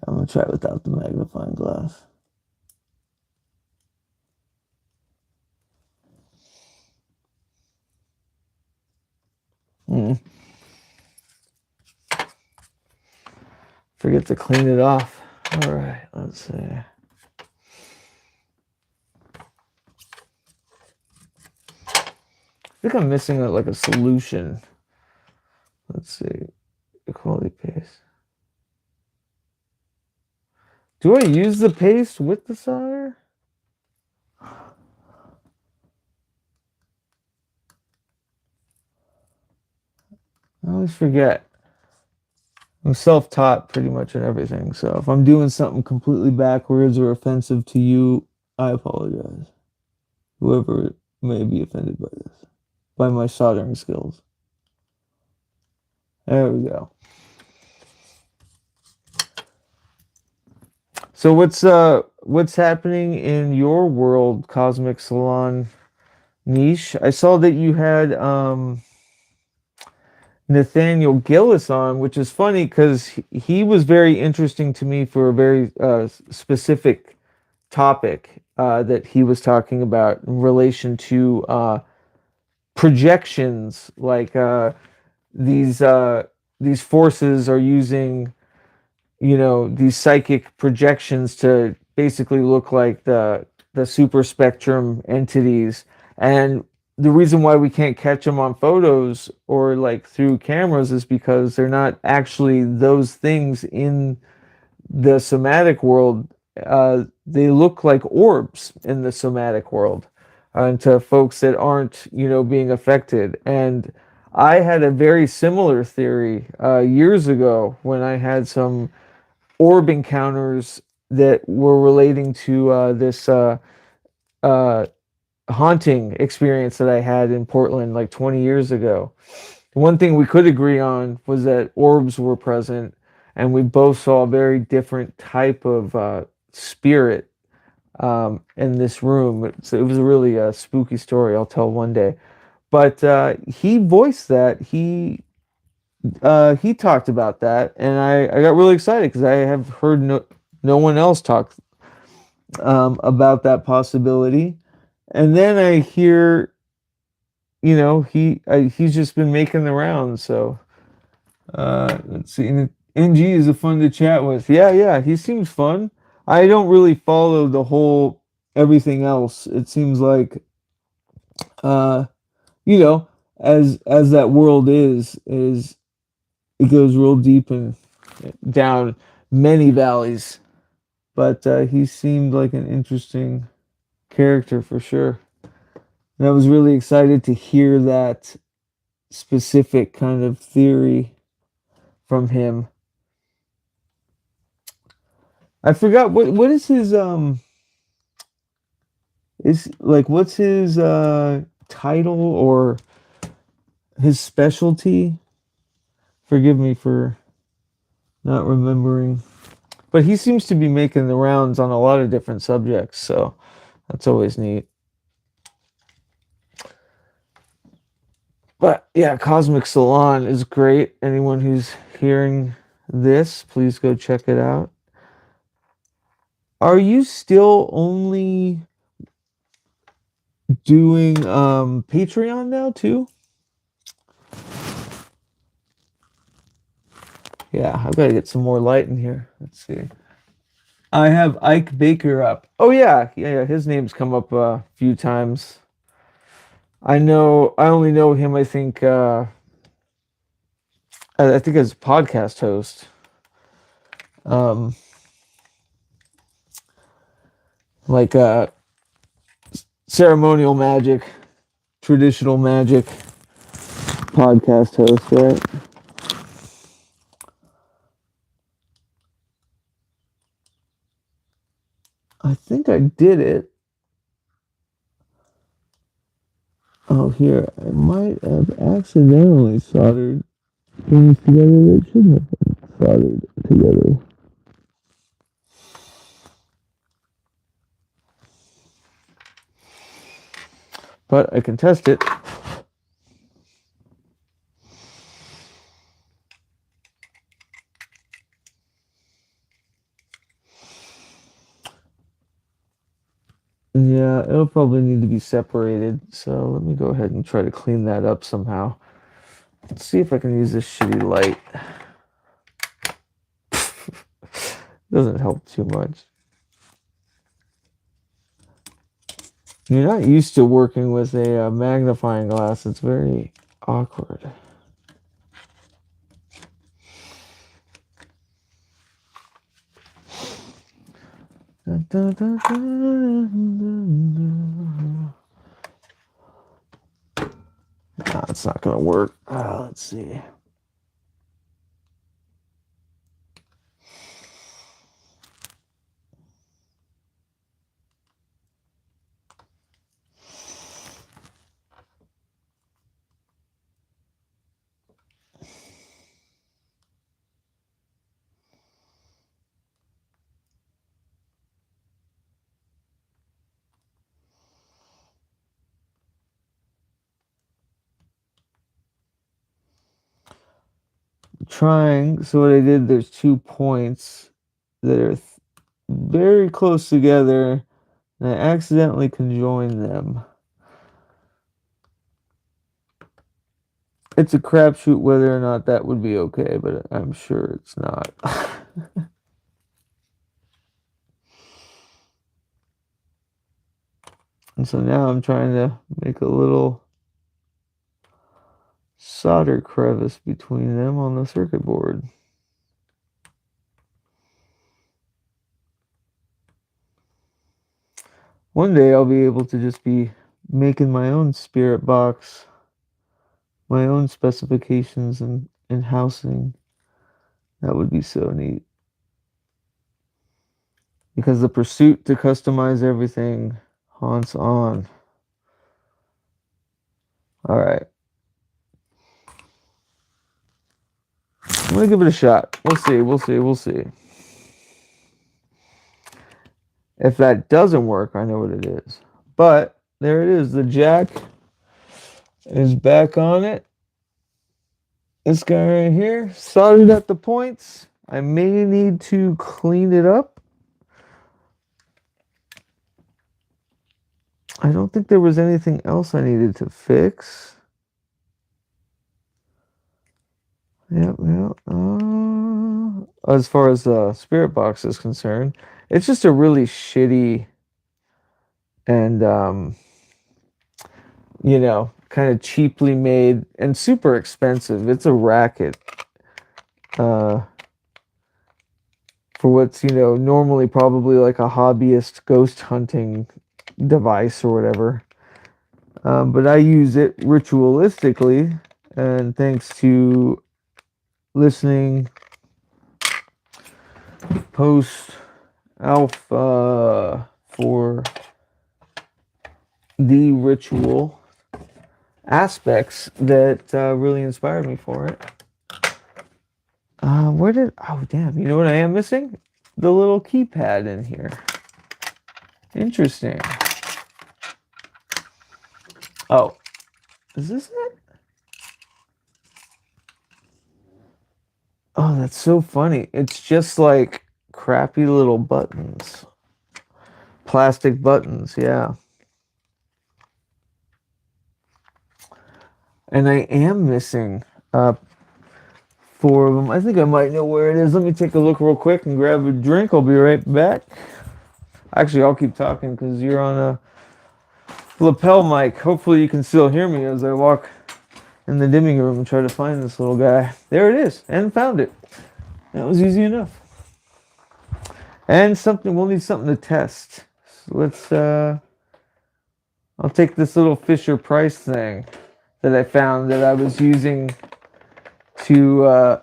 I'm gonna try without the magnifying glass. Forget to clean it off. All right, let's see. I think I'm missing like a solution. Let's see. Equality paste. Do I use the paste with the solder? I always forget. I'm self-taught pretty much in everything, so if I'm doing something completely backwards or offensive to you, I apologize. Whoever may be offended by this, by my soldering skills. There we go. So what's happening in your world, Cosmic Salon Niche? I saw that you had Nathaniel Gillis on, which is funny because he was very interesting to me for a very specific topic that he was talking about in relation to projections. Like these forces are using, you know, these psychic projections to basically look like the super spectrum entities. And the reason why we can't catch them on photos or like through cameras is because they're not actually those things in the somatic world. They look like orbs in the somatic world, and to folks that aren't, you know, being affected. And I had a very similar theory years ago when I had some orb encounters that were relating to this haunting experience that I had in Portland like 20 years ago. One thing we could agree on was that orbs were present, and we both saw a very different type of spirit in this room. So it was a really spooky story I'll tell one day. But he voiced that. He talked about that, and I got really excited because I have heard no one else talk about that possibility. And then I hear, you know, he's just been making the rounds. So let's see. And NG is a fun to chat with. Yeah, he seems fun. I don't really follow the whole everything else. It seems like, you know, as that world is it goes real deep and down many valleys. But he seemed like an interesting character for sure. And I was really excited to hear that specific kind of theory from him. I forgot what is his is like what's his title or his specialty? Forgive me for not remembering. But he seems to be making the rounds on a lot of different subjects, so that's always neat. But yeah, Cosmic Salon is great. Anyone who's hearing this, please go check it out. Are you still only doing Patreon now too? Yeah, I've got to get some more light in here. Let's see. I have Ike Baker up. Oh yeah, his name's come up a few times. I only know him, I think I think as a podcast host. like ceremonial magic, traditional magic podcast host, right? I think I did it. Oh, here, I might have accidentally soldered things together that shouldn't have been soldered together. But I can test it. Yeah, it'll probably need to be separated. So let me go ahead and try to clean that up somehow. Let's see if I can use this shitty light. Doesn't help too much. You're not used to working with a magnifying glass. It's very awkward. No, it's not going to work. Let's see. Trying. So what I did, there's 2 points that are very close together, and I accidentally conjoined them. It's a crapshoot whether or not that would be okay, but I'm sure it's not. And so now I'm trying to make a little solder crevice between them on the circuit board. One day I'll be able to just be making my own spirit box, my own specifications and housing. That would be so neat. Because the pursuit to customize everything haunts on. All right. I'm going to give it a shot. We'll see. We'll see. We'll see. If that doesn't work, I know what it is. But there it is. The jack is back on it. This guy right here, soldered at the points. I may need to clean it up. I don't think there was anything else I needed to fix. Yep. As far as the Spiritbox is concerned, it's just a really shitty and you know, kind of cheaply made and super expensive. It's a racket for what's, you know, normally probably like a hobbyist ghost hunting device or whatever. But I use it ritualistically, and thanks to listening post alpha for the ritual aspects that really inspired me for it. Oh damn, you know what I am missing? The little keypad in here. Interesting. Oh, is this it? Oh, that's so funny. It's just like crappy little buttons. Plastic buttons, yeah. And I am missing 4 of them. I think I might know where it is. Let me take a look real quick and grab a drink. I'll be right back. Actually, I'll keep talking because you're on a lapel mic. Hopefully you can still hear me as I walk in the dimming room and try to find this little guy. There it is, and found it. That was easy enough. And we'll need something to test. I'll take this little Fisher Price thing that I found that I was using to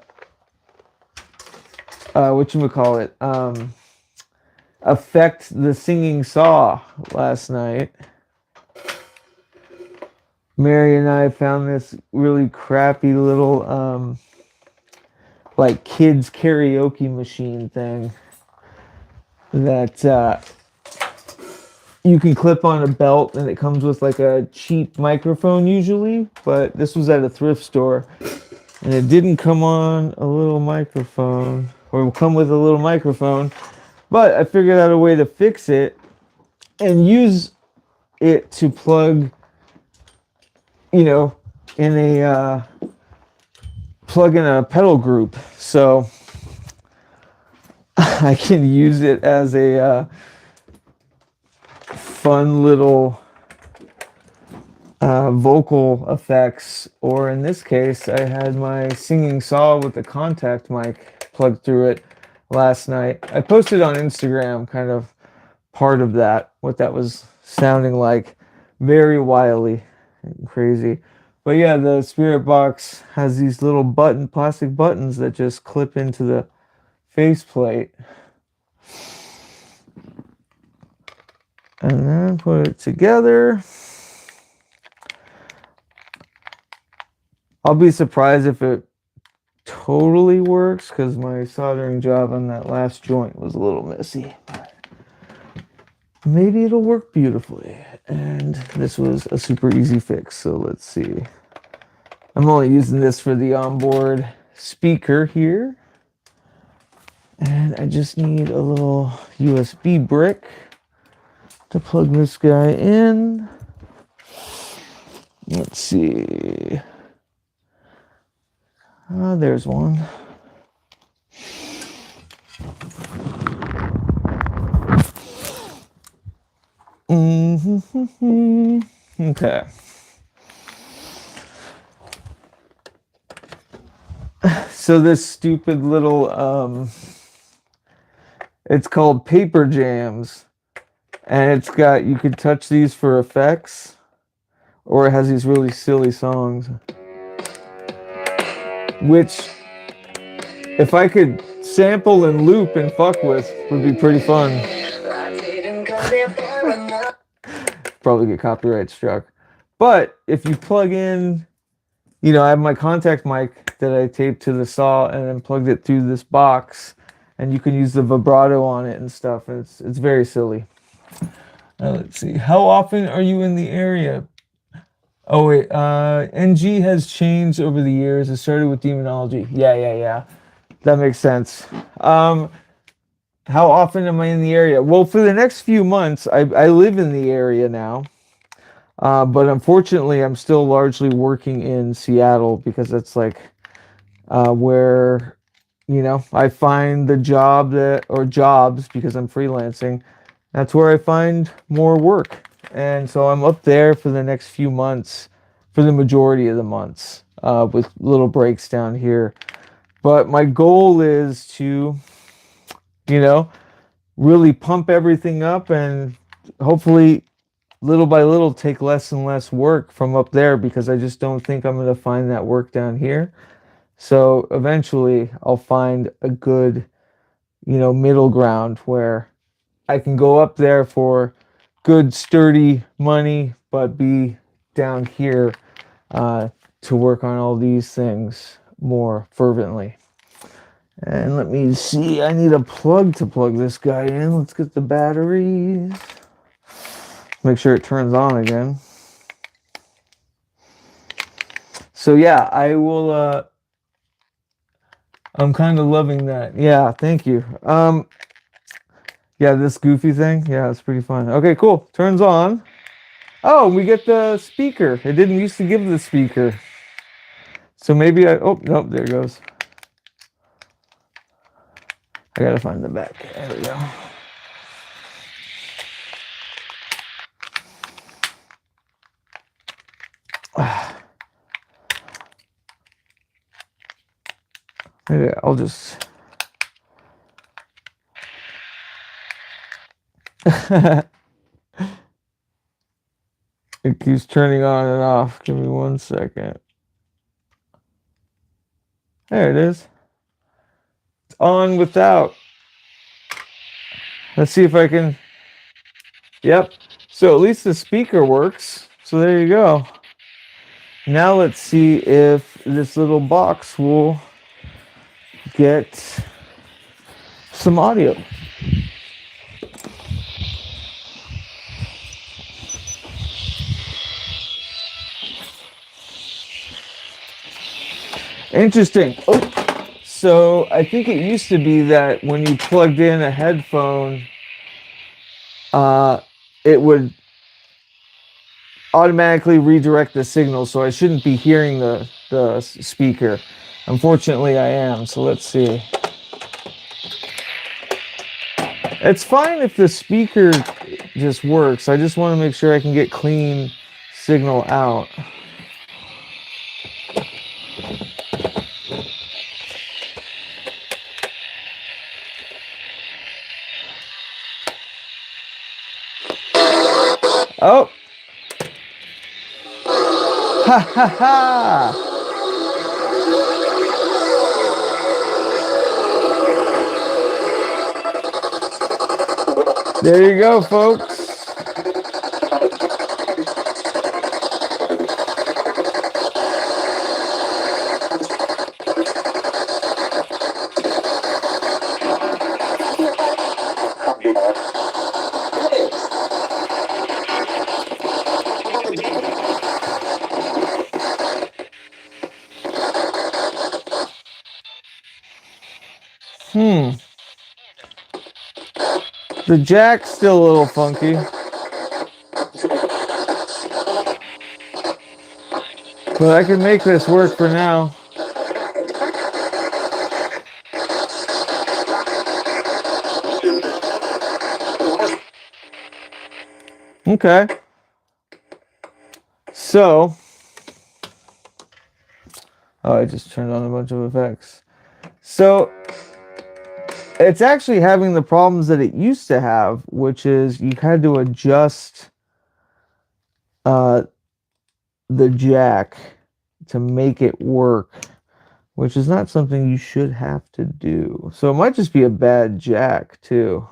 whatchamacallit, affect the singing saw last night. Mary and I found this really crappy little like kids karaoke machine thing that you can clip on a belt, and it comes with like a cheap microphone usually, but this was at a thrift store and it didn't come on a little microphone, or come with a little microphone, but I figured out a way to fix it and use it to plug, you know, in a plug in a pedal group, so I can use it as a fun little vocal effects, or in this case, I had my singing saw with the contact mic plugged through it last night. I posted on Instagram kind of part of that, what that was sounding like. Very wily and crazy. But yeah, the Spiritbox has these little plastic buttons that just clip into the faceplate. And then put it together. I'll be surprised if it totally works, because my soldering job on that last joint was a little messy. Maybe it'll work beautifully. And this was a super easy fix, so let's see. I'm only using this for the onboard speaker here. And I just need a little USB brick to plug this guy in. Let's see. There's one. Okay. So this stupid little, it's called Paper Jams. And it's got, you could touch these for effects, or it has these really silly songs. Which, if I could sample and loop and fuck with, would be pretty fun. Probably get copyright struck. But if you plug in, you know, I have my contact mic that I taped to the saw and then plugged it through this box, and you can use the vibrato on it and stuff. And it's very silly. Let's see. How often are you in the area? Oh wait, NG has changed over the years. It started with demonology. Yeah. That makes sense. How often am I in the area? Well, for the next few months, I live in the area now. But unfortunately, I'm still largely working in Seattle, because that's like where, you know, I find the job or jobs, because I'm freelancing. That's where I find more work. And so I'm up there for the next few months, for the majority of the months, with little breaks down here. But my goal is to, you know, really pump everything up and hopefully little by little take less and less work from up there, because I just don't think I'm going to find that work down here. So eventually I'll find a good, you know, middle ground where I can go up there for good sturdy money, but be down here to work on all these things more fervently. And let me see, I need a plug to plug this guy in. Let's get the batteries. Make sure it turns on again. So yeah, I will, I'm kind of loving that. Yeah, thank you. Yeah, this goofy thing. Yeah, it's pretty fun. Okay, cool. Turns on. Oh, we get the speaker. It didn't used to give the speaker. So maybe oh, nope, there it goes. I gotta find the back. There we go. Maybe I'll just... keeps turning on and off. Give me 1 second. There it is. It's on without. Let's see if I can. Yep. So at least the speaker works. So there you go. Now let's see if this little box will get some audio. Interesting. Oh, so I think it used to be that when you plugged in a headphone, it would automatically redirect the signal, so I shouldn't be hearing the speaker. Unfortunately, I am, so let's see. It's fine if the speaker just works. I just want to make sure I can get clean signal out. Oh! Ha ha ha! There you go, folks. The jack's still a little funky. But I can make this work for now. Okay. So, oh, I just turned on a bunch of effects. So, it's actually having the problems that it used to have, which is you had to adjust the jack to make it work, which is not something you should have to do. So it might just be a bad jack too.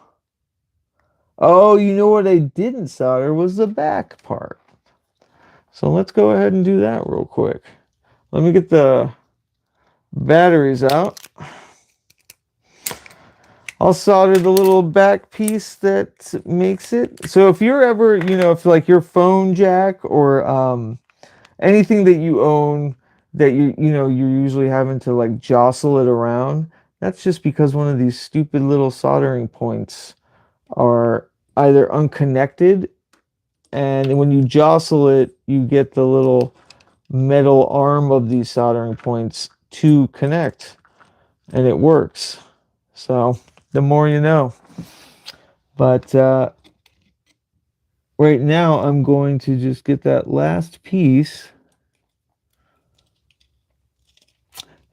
Oh, you know what I didn't solder was the back part. So let's go ahead and do that real quick. Let me get the batteries out. I'll solder the little back piece that makes it. So if you're ever, if like your phone jack or anything that you own that you're usually having to like jostle it around, that's just because one of these stupid little soldering points are either unconnected, and when you jostle it, you get the little metal arm of these soldering points to connect, and it works. So the more you know. But right now I'm going to just get that last piece,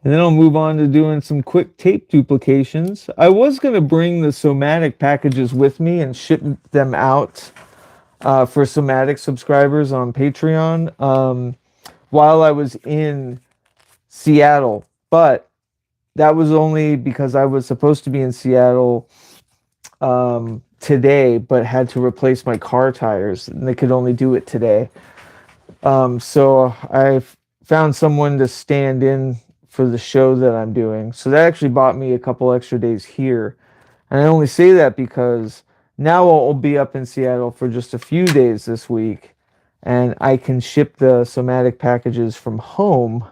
and then I'll move on to doing some quick tape duplications. I was going to bring the somatic packages with me and ship them out for somatic subscribers on Patreon while I was in Seattle. But that was only because I was supposed to be in Seattle today, but had to replace my car tires, and they could only do it today. So I found someone to stand in for the show that I'm doing. So that actually bought me a couple extra days here. And I only say that because now I'll be up in Seattle for just a few days this week, and I can ship the somatic packages from home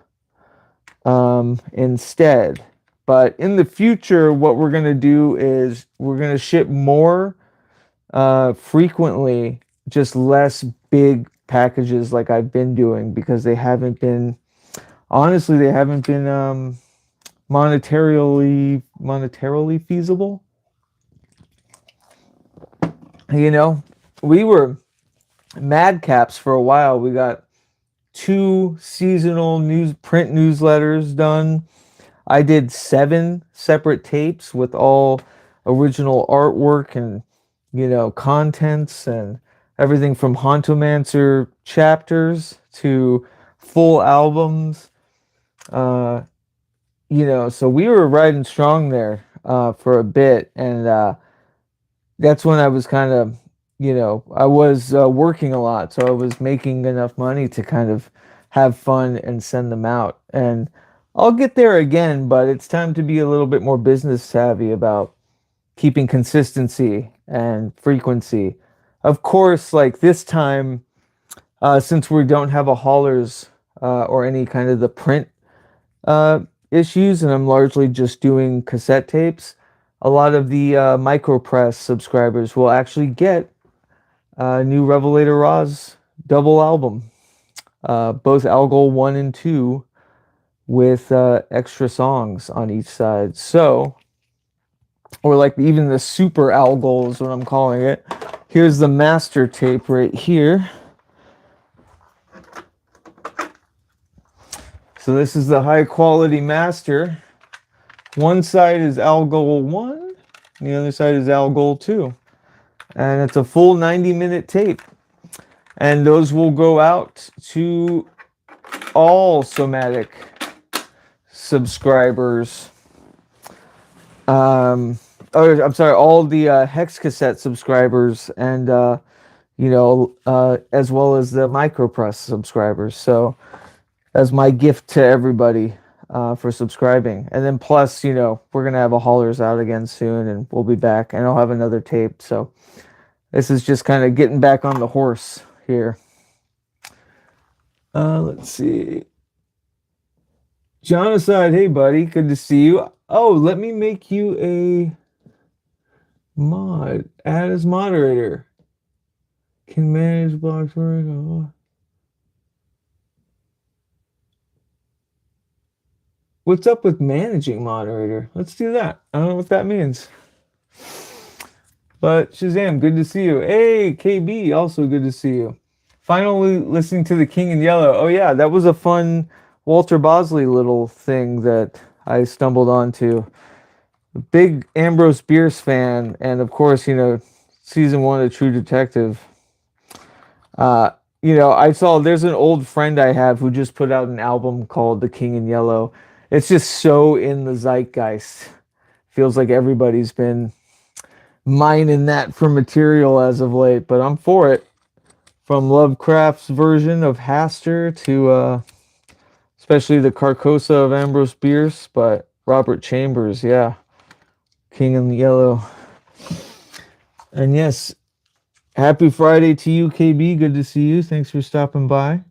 instead. But in the future, what we're going to do is we're going to ship more frequently, just less big packages like I've been doing, because they haven't been, honestly, they haven't been monetarily feasible. We were madcaps for a while. We got 2 seasonal print newsletters done. I did 7 separate tapes with all original artwork and contents, and everything from HAUNTOMANCY chapters to full albums. So we were riding strong there for a bit, and that's when I was kind of, I was working a lot, so I was making enough money to kind of have fun and send them out. And I'll get there again, but it's time to be a little bit more business savvy about keeping consistency and frequency. Of course, like this time, since we don't have a haulers or any kind of the print uh, issues, and I'm largely just doing cassette tapes, a lot of the micropress subscribers will actually get new Revelator Raw's double album, both Algol 1 and 2, with extra songs on each side. So, or like even the super Algol is what I'm calling it. Here's the master tape right here. So this is the high quality master. One side is Algol 1, and the other side is Algol 2. And it's a full 90-minute tape. And those will go out to all Somatic subscribers. I'm sorry, all the Hex Cassette subscribers, and as well as the Micropress subscribers. So as my gift to everybody for subscribing. And then plus, we're gonna have a haulers out again soon, and we'll be back, and I'll have another tape. So this is just kind of getting back on the horse here. Let's see. Jonathan, hey buddy, good to see you. Oh, let me make you a mod. Add as moderator. Can manage blocks work. Oh. What's up with managing moderator? Let's do that. I don't know what that means. But Shazam, good to see you. Hey, KB, also good to see you. Finally listening to The King in Yellow. Oh yeah, that was a fun Walter Bosley little thing that I stumbled onto. A big Ambrose Bierce fan, and of course, season 1 of True Detective. I saw there's an old friend I have who just put out an album called The King in Yellow. It's just so in the zeitgeist. Feels like everybody's been mining that for material as of late, but I'm for it. From Lovecraft's version of Hastur to especially the Carcosa of Ambrose Bierce, but Robert Chambers, yeah. King in Yellow. And yes, happy Friday to you, KB. Good to see you. Thanks for stopping by.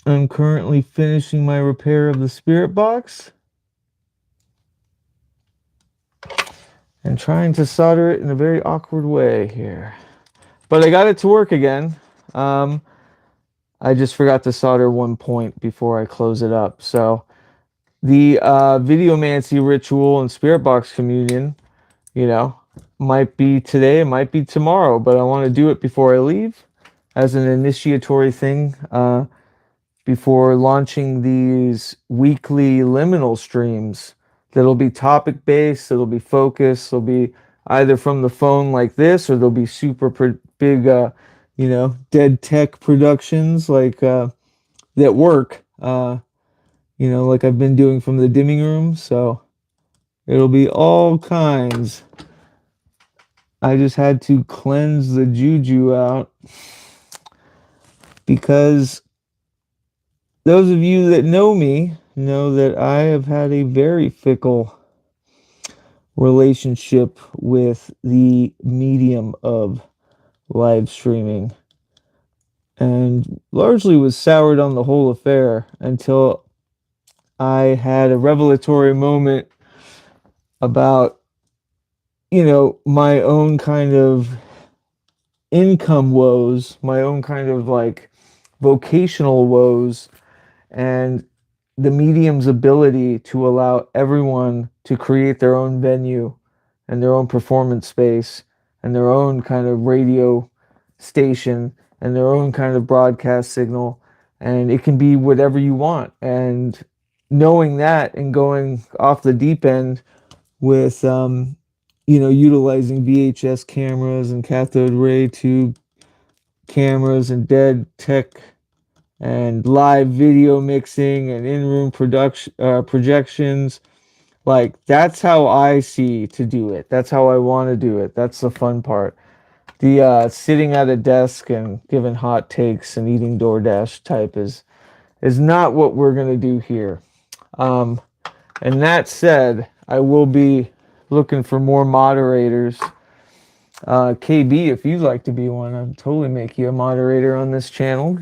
I'm currently finishing my repair of the Spiritbox and trying to solder it in a very awkward way here. But I got it to work again. I just forgot to solder one point before I close it up. So the Videomancy ritual and Spiritbox communion, might be today, it might be tomorrow, but I want to do it before I leave as an initiatory thing before launching these weekly liminal streams that'll be topic based, that'll be focused, they'll be either from the phone like this, or they'll be super big dead tech productions like that work, like I've been doing from the dimming room. So it'll be all kinds. I just had to cleanse the juju out because those of you that know me know that I have had a very fickle relationship with the medium of live streaming, and largely was soured on the whole affair until I had a revelatory moment about, my own kind of income woes, my own kind of like vocational woes, and the medium's ability to allow everyone to create their own venue and their own performance space and their own kind of radio station and their own kind of broadcast signal, and it can be whatever you want. And knowing that and going off the deep end with utilizing VHS cameras and cathode ray tube cameras and dead tech and live video mixing and in-room production projections. Like, that's how I see to do it. That's how I want to do it. That's the fun part. The sitting at a desk and giving hot takes and eating DoorDash type is not what we're gonna do here. And that said, I will be looking for more moderators. KB, if you'd like to be one, I'd totally make you a moderator on this channel.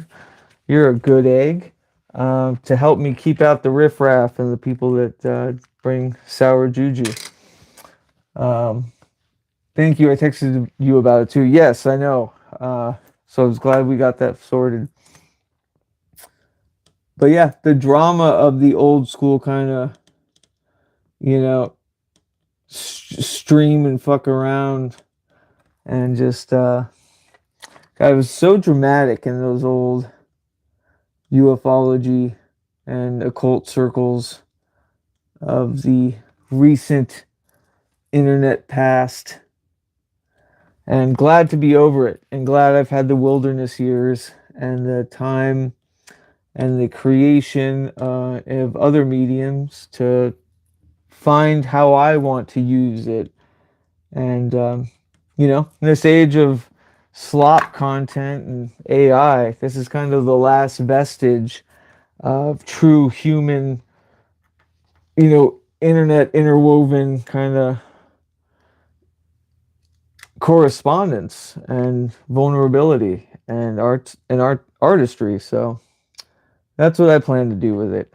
You're a good egg. To help me keep out the riffraff and the people that bring sour juju. Thank you. I texted you about it too. Yes, I know. So I was glad we got that sorted. But yeah, the drama of the old school kind of, stream and fuck around and just, God, it was so dramatic in those old ufology and occult circles of the recent internet past. And glad to be over it, and glad I've had the wilderness years and the time and the creation of other mediums to find how I want to use it. And, in this age of slop content and AI, this is kind of the last vestige of true human, internet interwoven kind of correspondence and vulnerability and artistry. So that's what I plan to do with it.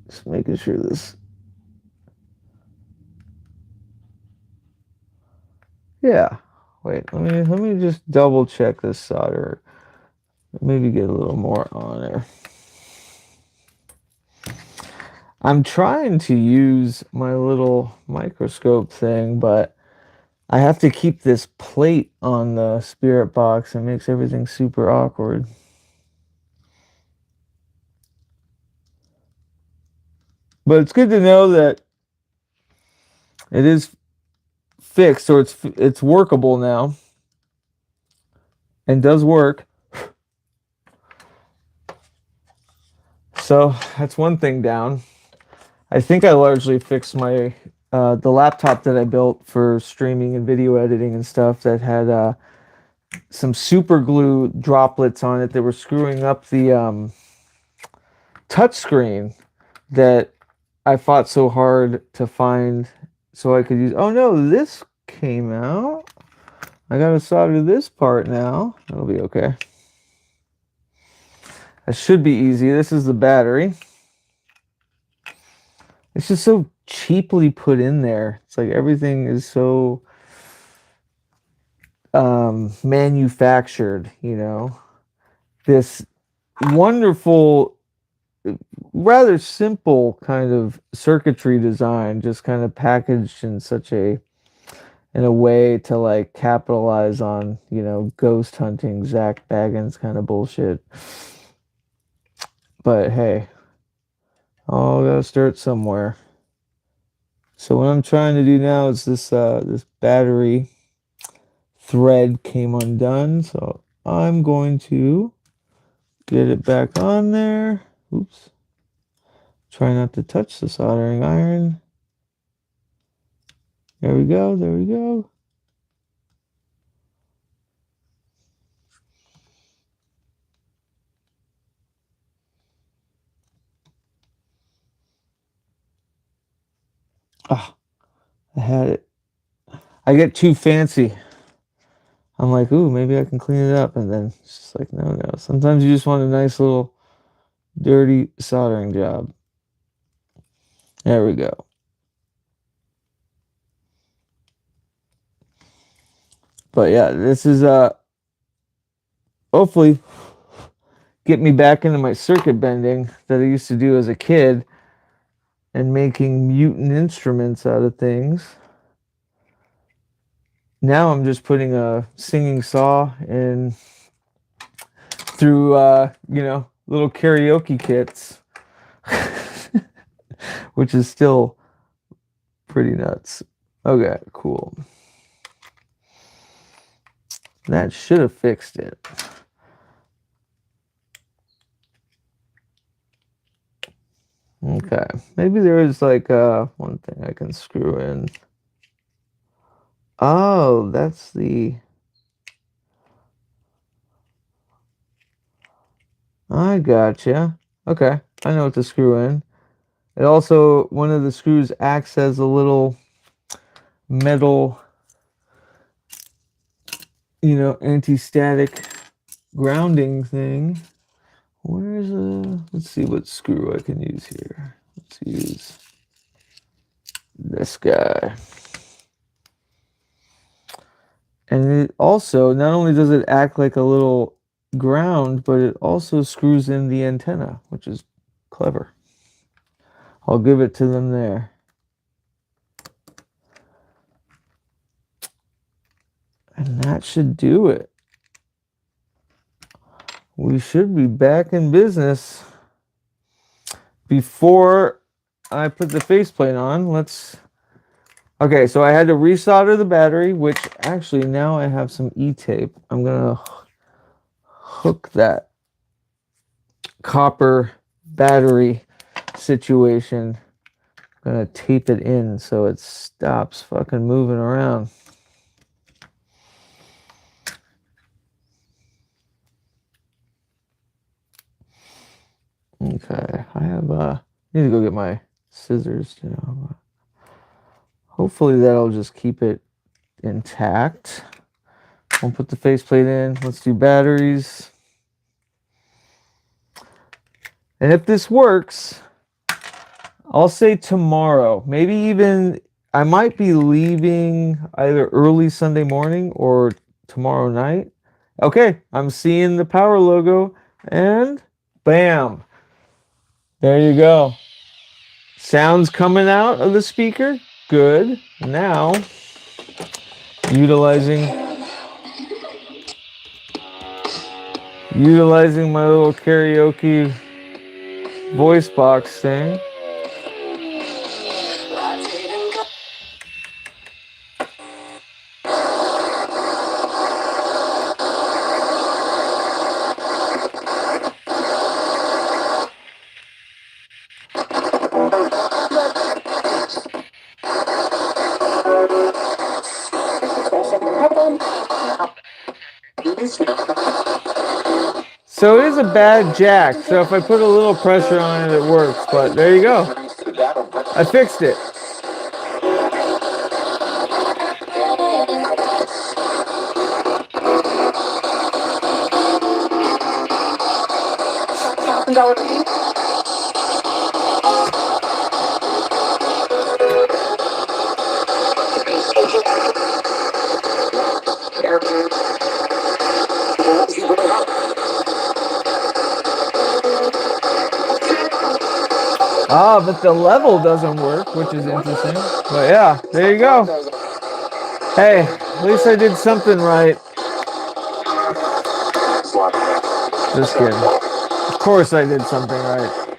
Just making sure this. Yeah. Wait, let me just double check this solder. Maybe get a little more on there. I'm trying to use my little microscope thing, but I have to keep this plate on the Spiritbox. It makes everything super awkward. But it's good to know that it is fixed, or it's workable now, and does work. So that's one thing down. I think I largely fixed my the laptop that I built for streaming and video editing and stuff that had some super glue droplets on it that were screwing up the touch screen that I fought so hard to find so I could use. Oh no, this came out. I gotta solder this part now. That'll be okay. That should be easy. This is the battery. It's just so cheaply put in there. It's like everything is so manufactured, This wonderful, rather simple kind of circuitry design, just kind of packaged in a way to like capitalize on, ghost hunting, Zach Baggins kind of bullshit. But hey, all gotta start somewhere. So what I'm trying to do now is this battery thread came undone, so I'm going to get it back on there. Oops. Try not to touch the soldering iron. There we go, there we go. Ah, I had it. I get too fancy. I'm like, ooh, maybe I can clean it up. And then it's just like, no. Sometimes you just want a nice little dirty soldering job. There we go. But yeah, this is hopefully get me back into my circuit bending that I used to do as a kid and making mutant instruments out of things. Now I'm just putting a singing saw in through little karaoke kits. which is still pretty nuts. Okay, cool. That should have fixed it. Okay, maybe there is like one thing I can screw in. Oh, that's the... I gotcha. Okay, I know what to screw in. It also, one of the screws acts as a little metal, you know, anti-static grounding thing. Where's let's see what screw I can use here. Let's use this guy. And it also, not only does it act like a little ground, but it also screws in the antenna, which is clever. I'll give it to them there. And that should do it. We should be back in business. Before I put the faceplate on, let's... Okay, so I had to resolder the battery, which actually now I have some E-tape. I'm going to hook that copper battery situation. I'm going to tape it in so it stops fucking moving around. Okay, I have need to go get my scissors, you know. Hopefully that'll just keep it intact. We'll put the faceplate in. Let's do batteries. And if this works, I'll say tomorrow. Maybe even, I might be leaving either early Sunday morning or tomorrow night. Okay, I'm seeing the power logo, and bam. There you go. Sounds coming out of the speaker. Good. Now, utilizing my little karaoke voice box thing. So it is a bad jack, so if I put a little pressure on it, it works, but there you go. I fixed it. Ah, but the level doesn't work, which is interesting. But yeah, there you go. Hey, at least I did something right. Just kidding. Of course I did something right.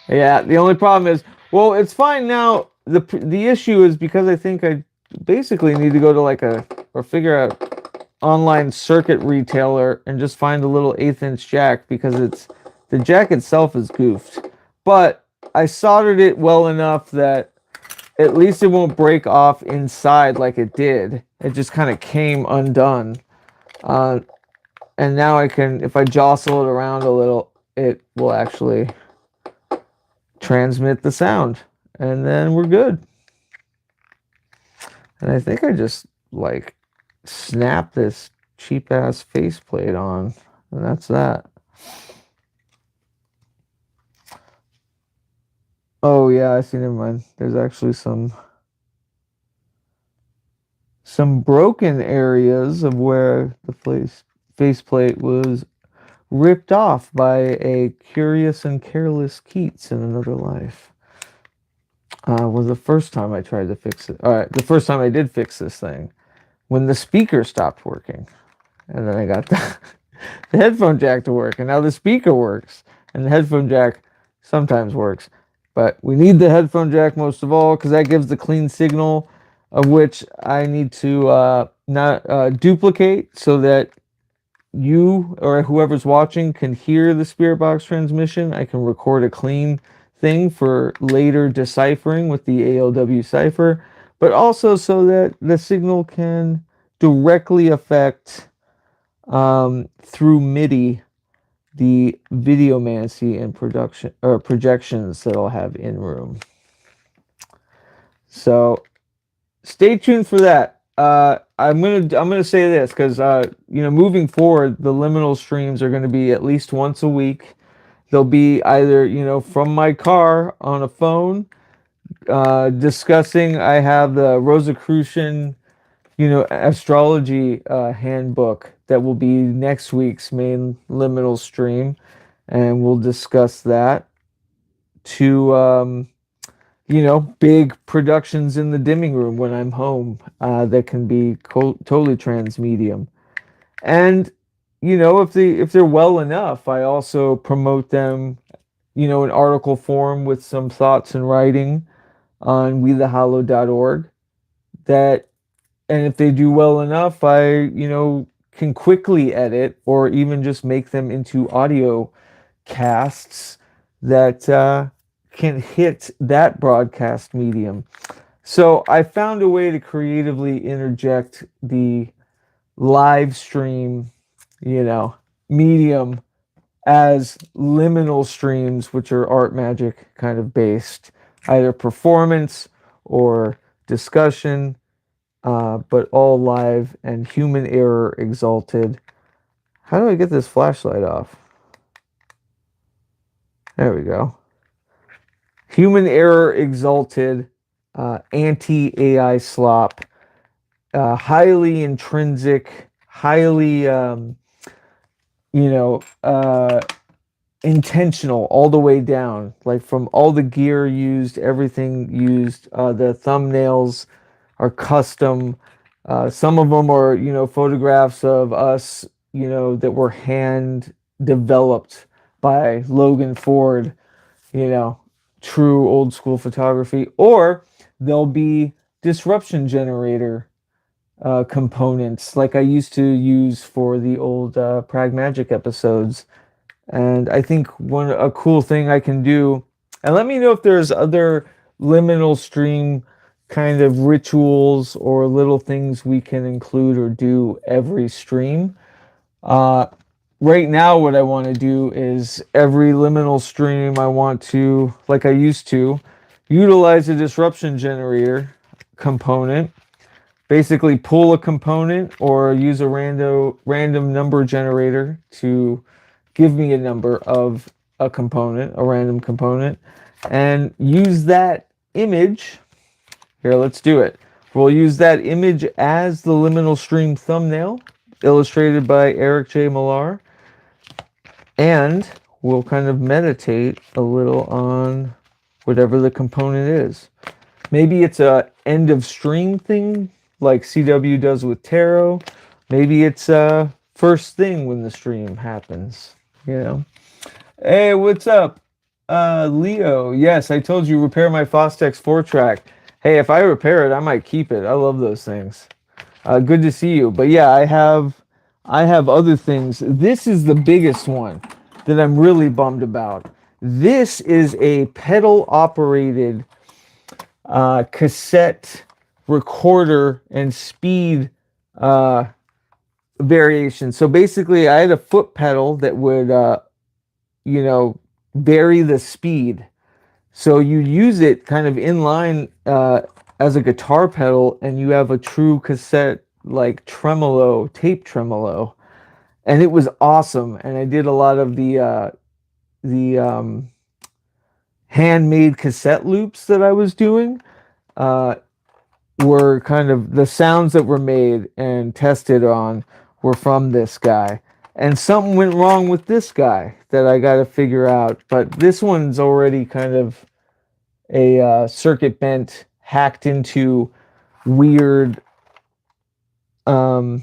Yeah, the only problem is, well, it's fine now. The issue is because I think I basically need to go to like or figure out online circuit retailer and just find a little 1/8" jack, because the jack itself is goofed, but I soldered it well enough that at least it won't break off inside like it did. It just kind of came undone, and now I can, if I jostle it around a little, it will actually transmit the sound, and then we're good. And I think I just like snap this cheap ass faceplate on, and that's that. Oh yeah, I see. Never mind. There's actually some broken areas of where the faceplate was ripped off by a curious and careless KEATS in another life. Was the first time I tried to fix it. All right, the first time I did fix this thing, when the speaker stopped working, and then I got the headphone jack to work, and now the speaker works. and the headphone jack sometimes works. But we need the headphone jack most of all because that gives the clean signal, of which I need to not duplicate so that you or whoever's watching can hear the Spiritbox transmission. I can record a clean thing for later deciphering with the ALW cipher, but also so that the signal can directly affect through MIDI the videomancy and production or projections that I'll have in room. So stay tuned for that. I'm gonna say this because you know, moving forward, the liminal streams are going to be at least once a week. They'll be either, you know, from my car on a phone, discussing. I have the Rosicrucian, you know, astrology handbook that will be next week's main liminal stream, and we'll discuss that. To you know, big productions in the dimming room when I'm home that can be totally transmedium. And you know, if they're well enough, I also promote them, you know, in article form with some thoughts and writing on wethehallowed.org. That, and if they do well enough, I, you know, can quickly edit or even just make them into audio casts that can hit that broadcast medium. So I found a way to creatively interject the live stream, you know, medium as liminal streams, which are art magic kind of based, either performance or discussion, but all live and human error exalted. How do I get this flashlight off? There we go. Human error exalted, anti-AI slop, highly intrinsic, highly, you know, intentional all the way down, like from all the gear used, everything used. The thumbnails are custom. Some of them are, you know, photographs of us, you know, that were hand developed by Logan Ford, you know, true old school photography, or they'll be disruption generator components like I used to use for the old PRAGMAGICK episodes. And I think a cool thing I can do, and let me know if there's other liminal stream kind of rituals or little things we can include or do every stream. Right now, what I want to do is every liminal stream, I want to, like I used to, utilize a disruption generator component. Basically, pull a component or use a random number generator to give me a number of a component, a random component, and use that image. Here, let's do it. We'll use that image as the liminal stream thumbnail, illustrated by Eric J. Millar. And we'll kind of meditate a little on whatever the component is. Maybe it's a end of stream thing like CW does with tarot. Maybe it's a first thing when the stream happens, you know. Hey, what's up? Leo. Yes, I told you repair my Fostex 4-track. Hey, if I repair it, I might keep it. I love those things. Good to see you. But yeah, I have other things. This is the biggest one that I'm really bummed about. This is a pedal operated cassette recorder and speed variation. So basically I had a foot pedal that would you know, vary the speed. So you use it kind of in line as a guitar pedal, and you have a true cassette like tremolo, tape tremolo, and it was awesome. And I did a lot of the handmade cassette loops that I was doing. Were kind of the sounds that were made and tested on were from this guy. And something went wrong with this guy that I got to figure out. But this one's already kind of a circuit bent, hacked into weird, you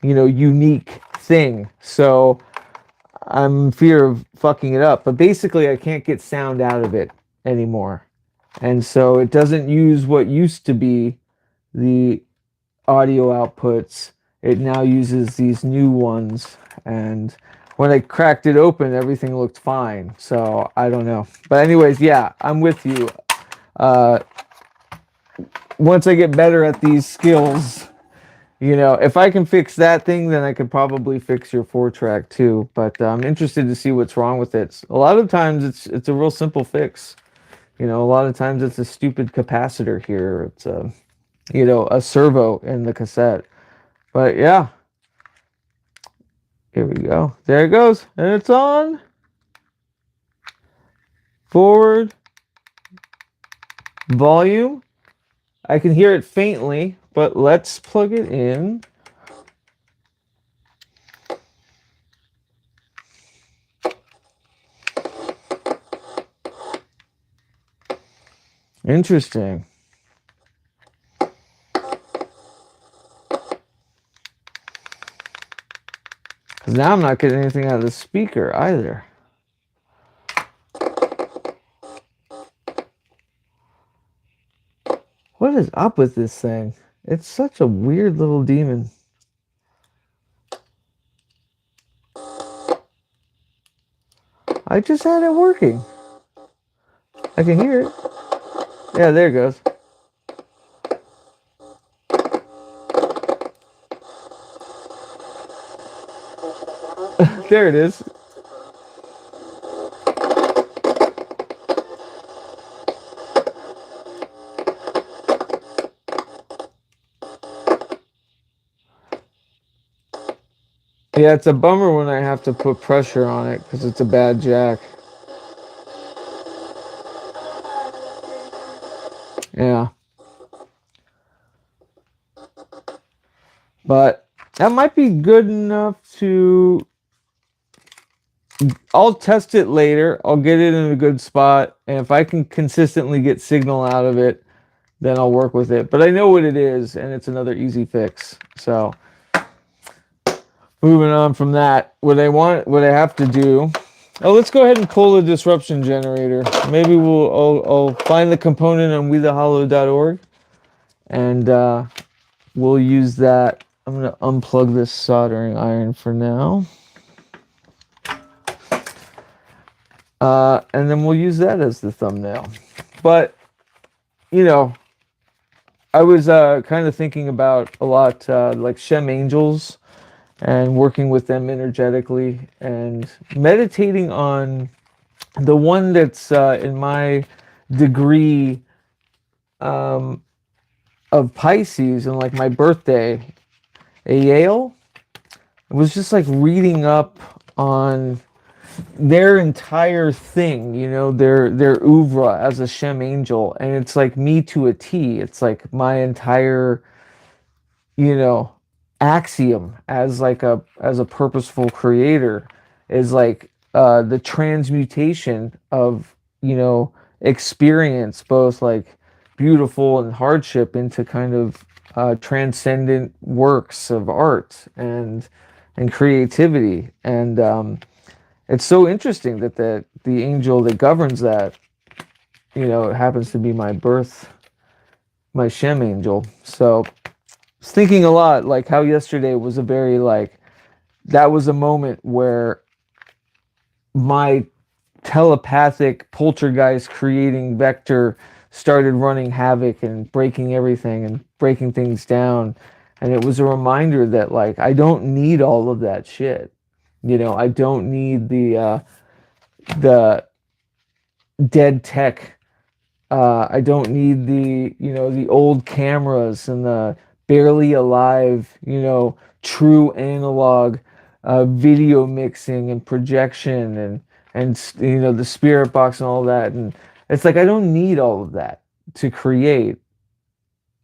know, unique thing. So I'm in fear of fucking it up. But basically, I can't get sound out of it anymore. And so it doesn't use what used to be the audio outputs. It now uses these new ones. And when I cracked it open, everything looked fine. So I don't know. But anyways, yeah, I'm with you. Once I get better at these skills, you know, if I can fix that thing, then I could probably fix your 4-track too. But I'm interested to see what's wrong with it. A lot of times it's a real simple fix. You know, a lot of times it's a stupid capacitor here. It's a, you know, a servo in the cassette. But yeah, here we go. There it goes, and it's on. Forward. Volume. I can hear it faintly, but let's plug it in. Interesting. Because now I'm not getting anything out of the speaker either. What is up with this thing? It's such a weird little demon. I just had it working. I can hear it. Yeah, there it goes. There it is. Yeah, it's a bummer when I have to put pressure on it because it's a bad jack. Yeah. But that might be good enough to... I'll test it later. I'll get it in a good spot. And if I can consistently get signal out of it, then I'll work with it. But I know what it is, and it's another easy fix. So, moving on from that, what I have to do... Oh, let's go ahead and pull the disruption generator. Maybe I'll find the component on WeTheHallow.org, and we'll use that. I'm going to unplug this soldering iron for now. And then we'll use that as the thumbnail. But, you know, I was kind of thinking about a lot like Shem Angels and working with them energetically and meditating on the one that's in my degree of Pisces and like my birthday, a Yale. It was just like reading up on their entire thing, you know, their oeuvre as a Shem angel, and it's like me to a T. It's like my entire, you know, axiom as like a purposeful creator is like the transmutation of, you know, experience, both like beautiful and hardship, into kind of transcendent works of art and creativity. And it's so interesting that the angel that governs that, you know, it happens to be my Shem angel. So I was thinking a lot, like how yesterday was a very like, that was a moment where my telepathic poltergeist creating vector started running havoc and breaking everything and breaking things down. And it was a reminder that like, I don't need all of that shit. You know, I don't need the dead tech. I don't need the, you know, the old cameras and the barely alive, you know, true analog video mixing and projection and you know, the Spiritbox and all that. And it's like, I don't need all of that to create.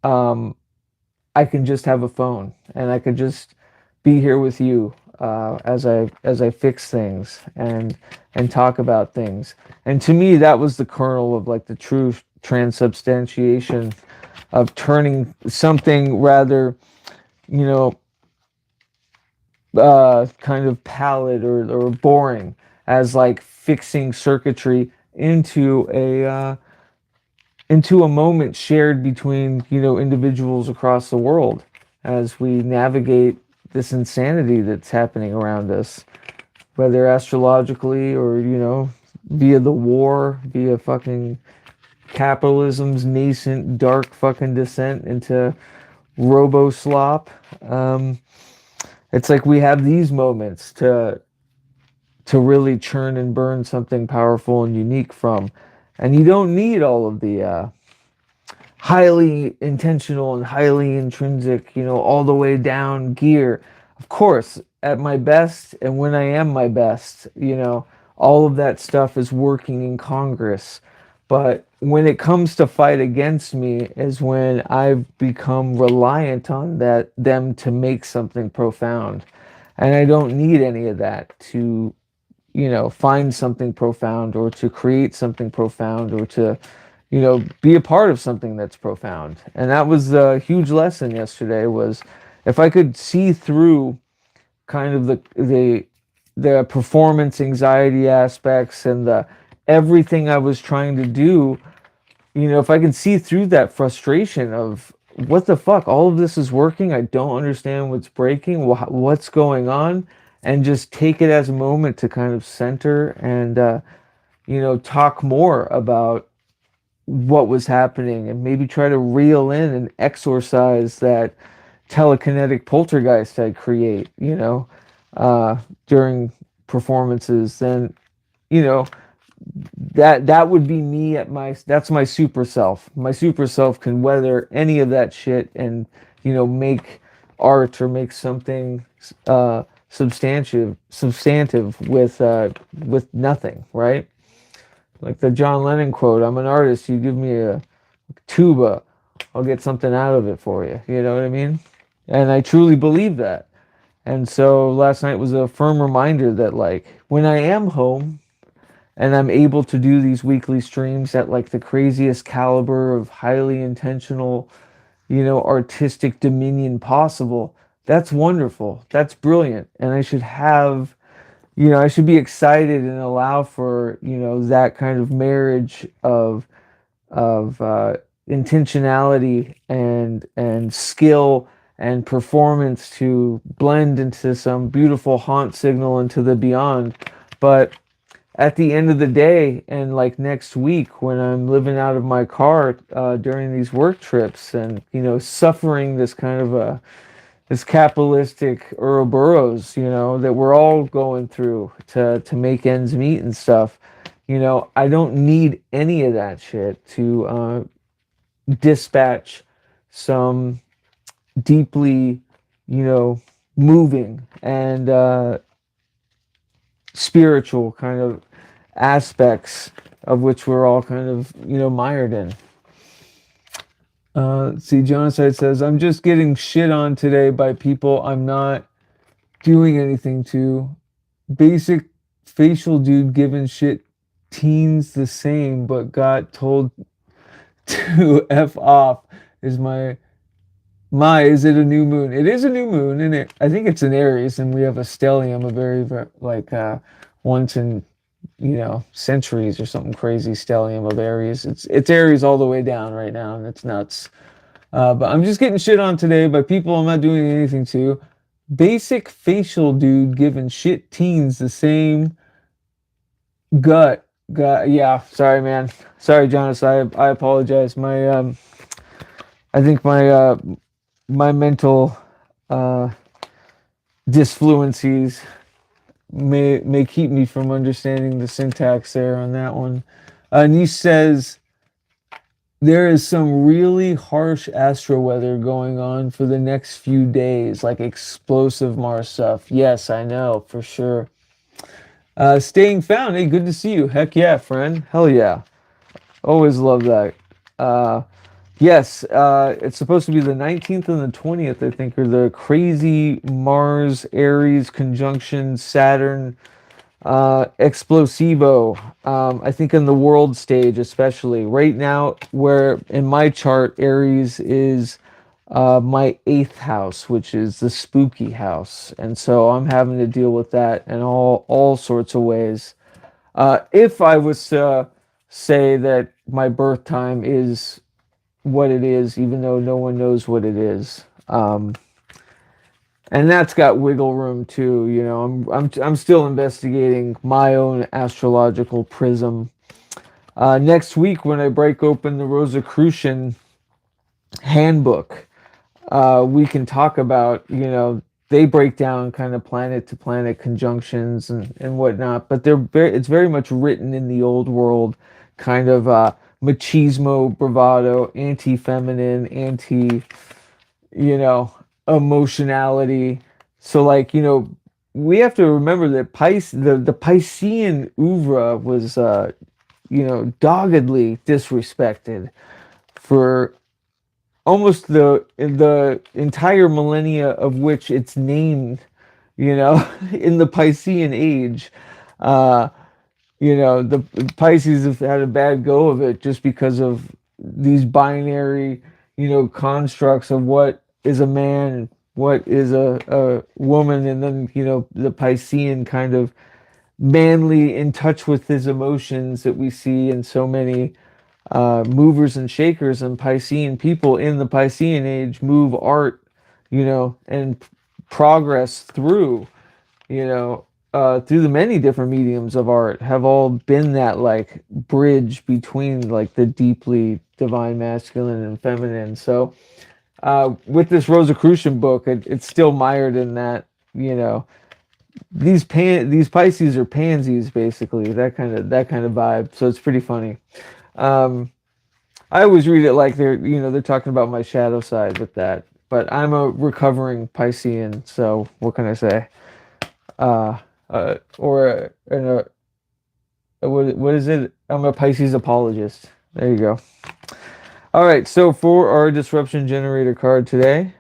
I can just have a phone and I could just be here with you as I fix things and talk about things. And to me, that was the kernel of like the true transubstantiation of turning something rather, you know, kind of pallid or boring as like fixing circuitry into a moment shared between, individuals across the world as we navigate this insanity that's happening around us, whether astrologically or, via the war, via fucking capitalism's nascent dark fucking descent into robo slop. It's like we have these moments to really churn and burn something powerful and unique from, and you don't need all of the highly intentional and highly intrinsic, all the way down gear. Of course, at my best and when I am my best, all of that stuff is working in Congress. But when it comes to fight against me is when I've become reliant on them to make something profound. And I don't need any of that to, find something profound or to create something profound or to, be a part of something that's profound. And that was a huge lesson yesterday, was if I could see through kind of the performance anxiety aspects and the everything I was trying to do, if I can see through that frustration of what the fuck, all of this is working, I don't understand what's breaking, what's going on, and just take it as a moment to kind of center and talk more about what was happening and maybe try to reel in and exorcise that telekinetic poltergeist I create, during performances. Then, you know, that would be me at that's my super self. My super self can weather any of that shit and, make art or make something substantive with nothing, right? Like the John Lennon quote, I'm an artist, you give me a tuba, I'll get something out of it for you. You know what I mean? And I truly believe that. And so last night was a firm reminder that, like, when I am home and I'm able to do these weekly streams at like the craziest caliber of highly intentional, artistic dominion possible, that's wonderful. That's brilliant. And I should have, I should be excited and allow for, that kind of marriage of intentionality and skill and performance to blend into some beautiful haunt signal into the beyond. But at the end of the day, and like next week when I'm living out of my car during these work trips and, suffering this kind of this capitalistic Ouroboros, that we're all going through to make ends meet and stuff, I don't need any of that shit to dispatch some deeply, moving and spiritual kind of aspects of which we're all kind of, mired in. See, Genocide says, I'm just getting shit on today by people I'm not doing anything to. Basic facial dude giving shit teens the same, but got told to F off. Is is it a new moon? It is a new moon, and I think it's in Aries, and we have a stellium, a very, like, once in, centuries or something crazy stellium of Aries. It's Aries all the way down right now, and it's nuts. But I'm just getting shit on today by people I'm not doing anything to. Basic facial dude giving shit teens the same gut. Yeah, sorry, man. Sorry, Jonas. I apologize. I think my mental disfluencies may keep me from understanding the syntax there on that one. Niche says, there is some really harsh astro weather going on for the next few days, like explosive Mars stuff. Yes, I know, for sure. Staying found. Hey, good to see you. Heck yeah, friend. Hell yeah. Always love that. Yes, it's supposed to be the 19th and the 20th, I think, are the crazy Mars Aries conjunction Saturn explosivo. I think in the world stage, especially right now, where in my chart Aries is my eighth house, which is the spooky house. And so I'm having to deal with that in all sorts of ways. If I was to say that my birth time is what it is, even though no one knows what it is. And that's got wiggle room too. You know, I'm still investigating my own astrological prism. Next week, when I break open the Rosicrucian handbook, we can talk about, you know, they break down kind of planet to planet conjunctions and whatnot, but it's very much written in the old world, kind of machismo, bravado, anti-feminine, you know, emotionality. So like, you know, we have to remember that the Piscean oeuvre was, you know, doggedly disrespected for almost the entire millennia of which it's named, you know, in the Piscean age. Uh, you know, the Pisces have had a bad go of it just because of these binary, you know, constructs of what is a man and what is a woman, and then, you know, the Piscean kind of manly, in touch with his emotions that we see in so many movers and shakers, and Piscean people in the Piscean age move art, you know, and progress through, you know, through the many different mediums of art have all been that like bridge between like the deeply divine masculine and feminine. So with this Rosicrucian book, it's still mired in that, you know, these Pisces are pansies, basically, that kind of vibe. So it's pretty funny. Um, I always read it like they're talking about my shadow side with that. But I'm a recovering Piscean, so what can I say? Uh, or what is it? I'm a Pisces apologist. There you go. All right, so for our disruption generator card today,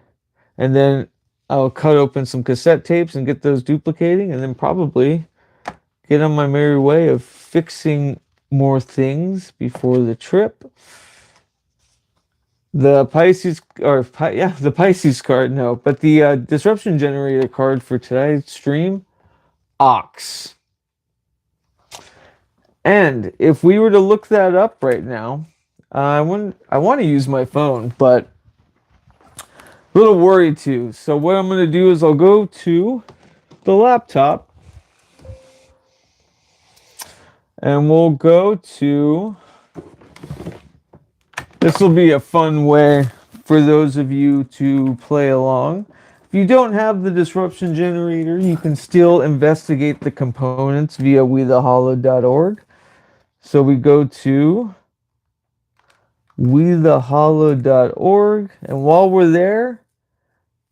and then I'll cut open some cassette tapes and get those duplicating, and then probably get on my merry way of fixing more things before the trip. The Pisces, the Pisces card, no, but the disruption generator card for today's stream, Ox. And if we were to look that up right now, I want to use my phone, but a little worried too. So what I'm going to do is I'll go to the laptop, and we'll go to. This will be a fun way for those of you to play along. If you don't have the disruption generator, you can still investigate the components via wethehallowed.org. So we go to wethehallowed.org, and while we're there,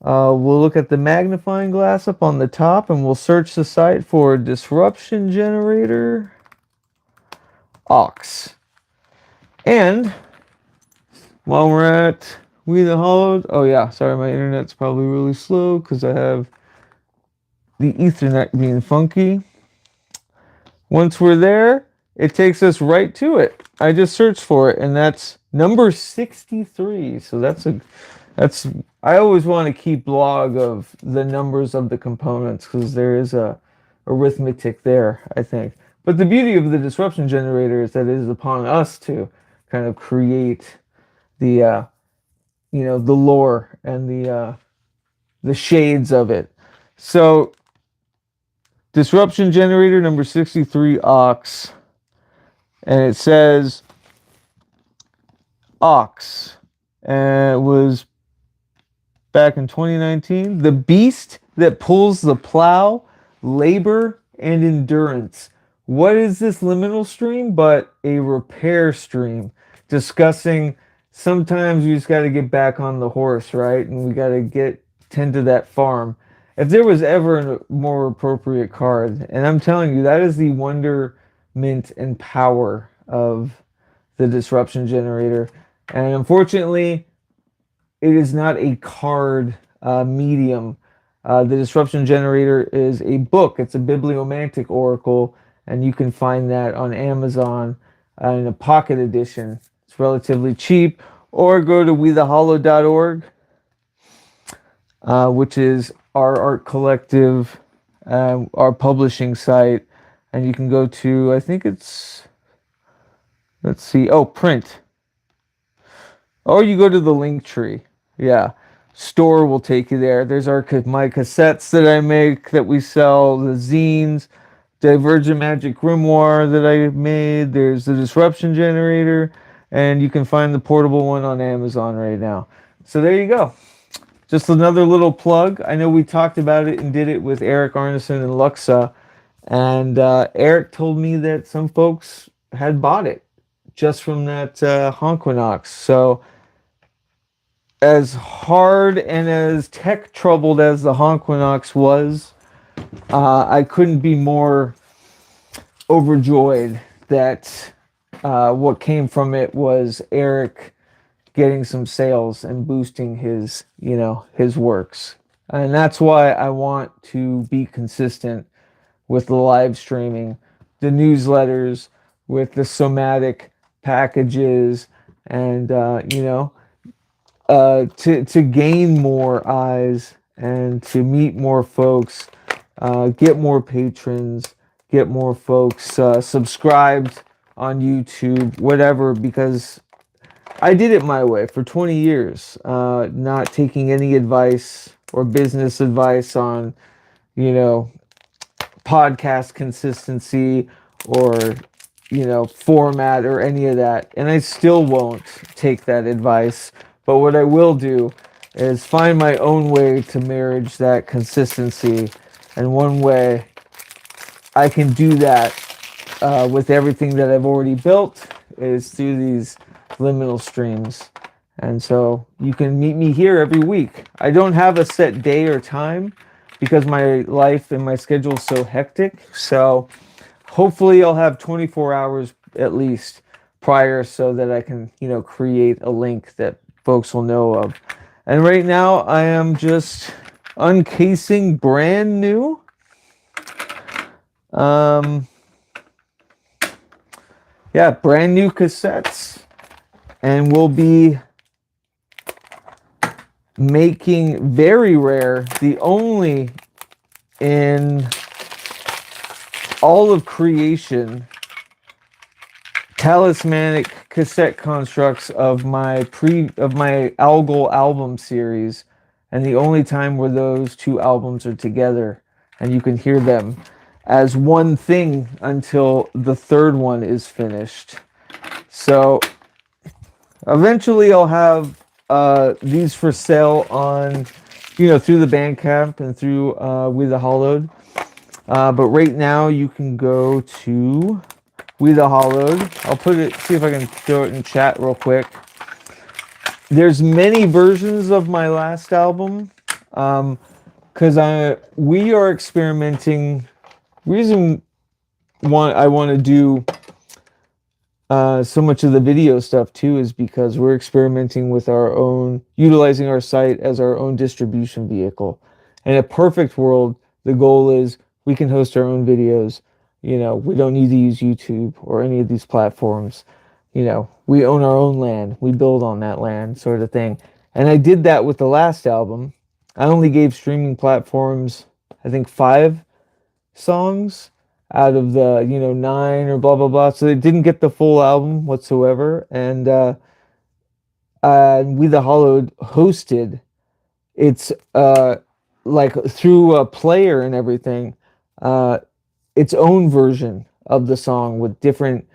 we'll look at the magnifying glass up on the top, and we'll search the site for disruption generator aux. And while we're at We the Hollowed, oh yeah, sorry, my internet's probably really slow because I have the Ethernet being funky. Once we're there, it takes us right to it. I just searched for it, and that's number 63. So I always want to keep log of the numbers of the components because there is a arithmetic there, I think. But the beauty of the disruption generator is that it is upon us to kind of create the the lore and the shades of it. So disruption generator number 63 aux, and it says aux, and it was back in 2019. The beast that pulls the plow, labor and endurance. What is this liminal stream but a repair stream discussing sometimes we just got to get back on the horse, right? And we got to tend to that farm. If there was ever a more appropriate card, and I'm telling you, that is the wonderment and power of the disruption generator. And unfortunately, it is not a card medium. The disruption generator is a book. It's a bibliomantic oracle, and you can find that on Amazon in a pocket edition. It's relatively cheap. Or go to wethehallowed.org which is our art collective, our publishing site. And you can go to, I think it's, let's see, oh, print. Or you go to the link tree. Yeah. Store will take you there. There's my cassettes that I make that we sell, the zines, Divergent Magic Grimoire that I made. There's the Disruption Generator, and you can find the portable one on Amazon right now. So there you go. Just another little plug. I know we talked about it and did it with Eric Arneson and Luxa, and Eric told me that some folks had bought it just from that Honquinox. So as hard and as tech troubled as the Honquinox was, I couldn't be more overjoyed that what came from it was Eric getting some sales and boosting his, his works. And that's why I want to be consistent with the live streaming, the newsletters, with the somatic packages, and to gain more eyes and to meet more folks, get more patrons, get more folks subscribed on YouTube, whatever, because I did it my way for 20 years, not taking any advice or business advice on, podcast consistency or, format or any of that. And I still won't take that advice. But what I will do is find my own way to marriage that consistency. And one way I can do that with everything that I've already built is through these liminal streams. And so you can meet me here every week. I don't have a set day or time because my life and my schedule is so hectic. So hopefully I'll have 24 hours at least prior so that I can, create a link that folks will know of. And right now I am just uncasing brand new. Yeah, brand new cassettes. And we'll be making very rare, the only in all of creation, talismanic cassette constructs of my Algol album series, and the only time where those two albums are together, and you can hear them as one thing until the third one is finished. So eventually I'll have these for sale on, through the Bandcamp and through We the Hollowed. But right now you can go to We the Hollowed. I'll see if I can throw it in chat real quick. There's many versions of my last album, because we are experimenting. Reason one I want to do so much of the video stuff too is because we're experimenting with utilizing our site as our own distribution vehicle. In a perfect world, the goal is we can host our own videos. We don't need to use YouTube or any of these platforms. We own our own land. We build on that land, sort of thing. And I did that with the last album. I only gave streaming platforms, I think, 5 songs out of the 9 or blah blah blah, so they didn't get the full album whatsoever. And We the Hollowed hosted its like through a player and everything, its own version of the song with different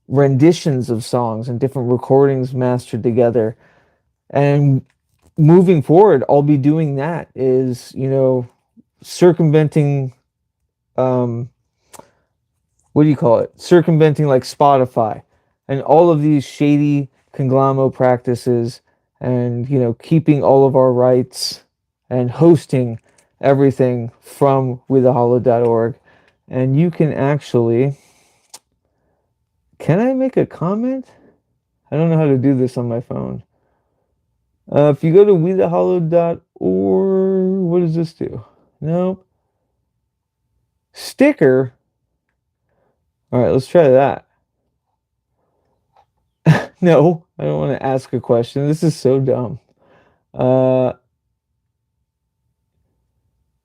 renditions of songs and different recordings mastered together. And moving forward, I'll be doing that, is circumventing what do you call it? Circumventing like Spotify and all of these shady conglomerate practices, and keeping all of our rights and hosting everything from withthehollow.org. And you can actually, can I make a comment? I don't know how to do this on my phone. If you go to withthehollow.org, what does this do? Nope. Sticker. All right, let's try that. No, I don't want to ask a question. This is so dumb.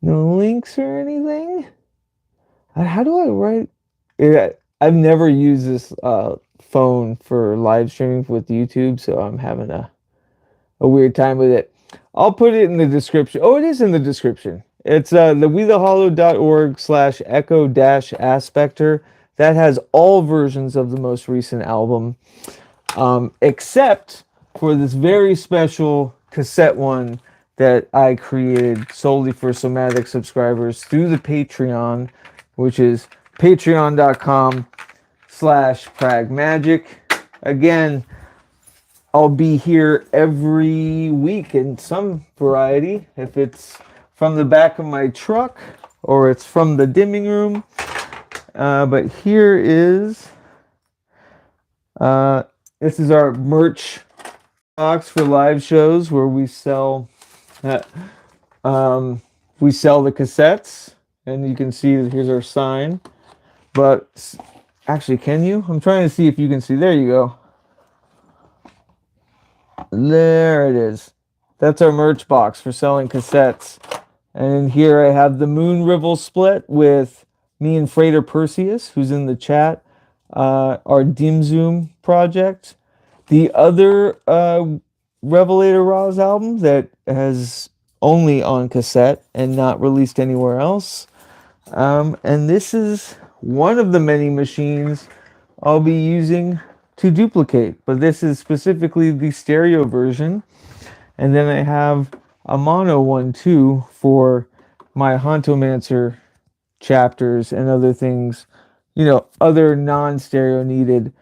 No links or anything? How do I write? Yeah, I've never used this phone for live streaming with YouTube, so I'm having a weird time with it. I'll put it in the description. Oh, it is in the description. It's the wethehollow.org/echo dash aspector. That has all versions of the most recent album, except for this very special cassette one that I created solely for Somatic subscribers through the Patreon, which is patreon.com/PRAGMAGICK. Again, I'll be here every week in some variety. If it's from the back of my truck or it's from the dimming room. But here is, this is our merch box for live shows where we sell, uh, we sell the cassettes. And you can see that here's our sign. But actually, can you? I'm trying to see if you can see. There you go. There it is. That's our merch box for selling cassettes. And in here I have the Moon REVEL split with me and Freighter Perseus, who's in the chat. Our Dim Zoom project. The other Revelator Raws album that has only on cassette and not released anywhere else. And this is one of the many machines I'll be using to duplicate, but this is specifically the stereo version. And then I have a mono one too for my Hauntomancer chapters and other things, other non-stereo needed.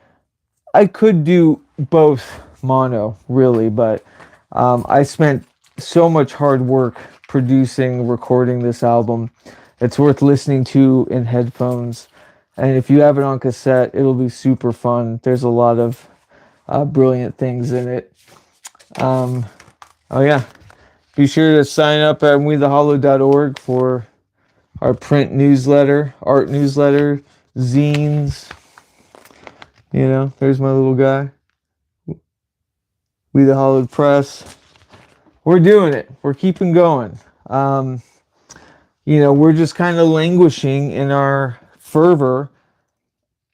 I could do both mono, really, but I spent so much hard work producing, recording this album. It's worth listening to in headphones. And if you have it on cassette, it'll be super fun. There's a lot of brilliant things in it. Oh yeah, be sure to sign up at wethehollow.org for our print newsletter, art newsletter, zines. There's my little guy. We the Hollowed Press. We're doing it. We're keeping going. We're just kind of languishing in our fervor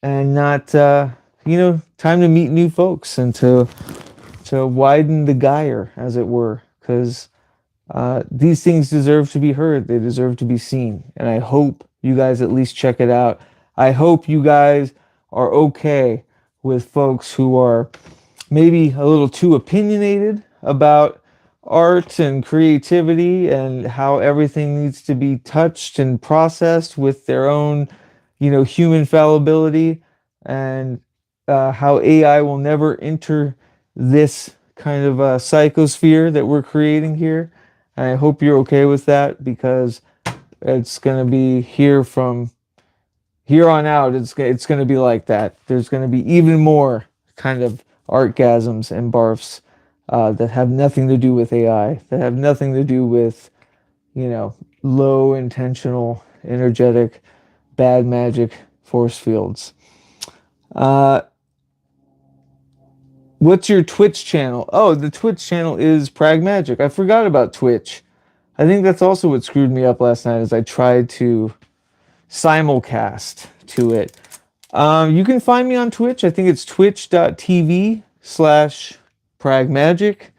and not, time to meet new folks and to widen the gyre, as it were, because these things deserve to be heard. They deserve to be seen. And I hope you guys at least check it out. I hope you guys are okay with folks who are maybe a little too opinionated about art and creativity and how everything needs to be touched and processed with their own, human fallibility, and how AI will never enter this kind of psychosphere that we're creating here. And I hope you're okay with that, because it's going to be from here on out. It's going to be like that. There's going to be even more kind of artgasms and barfs that have nothing to do with AI, that have nothing to do with, low intentional, energetic, bad magic force fields. What's your Twitch channel? Oh, the Twitch channel is PRAGMAGICK. I forgot about Twitch. I think that's also what screwed me up last night, as I tried to simulcast to it. You can find me on Twitch. I think it's twitch.tv/PRAGMAGICK.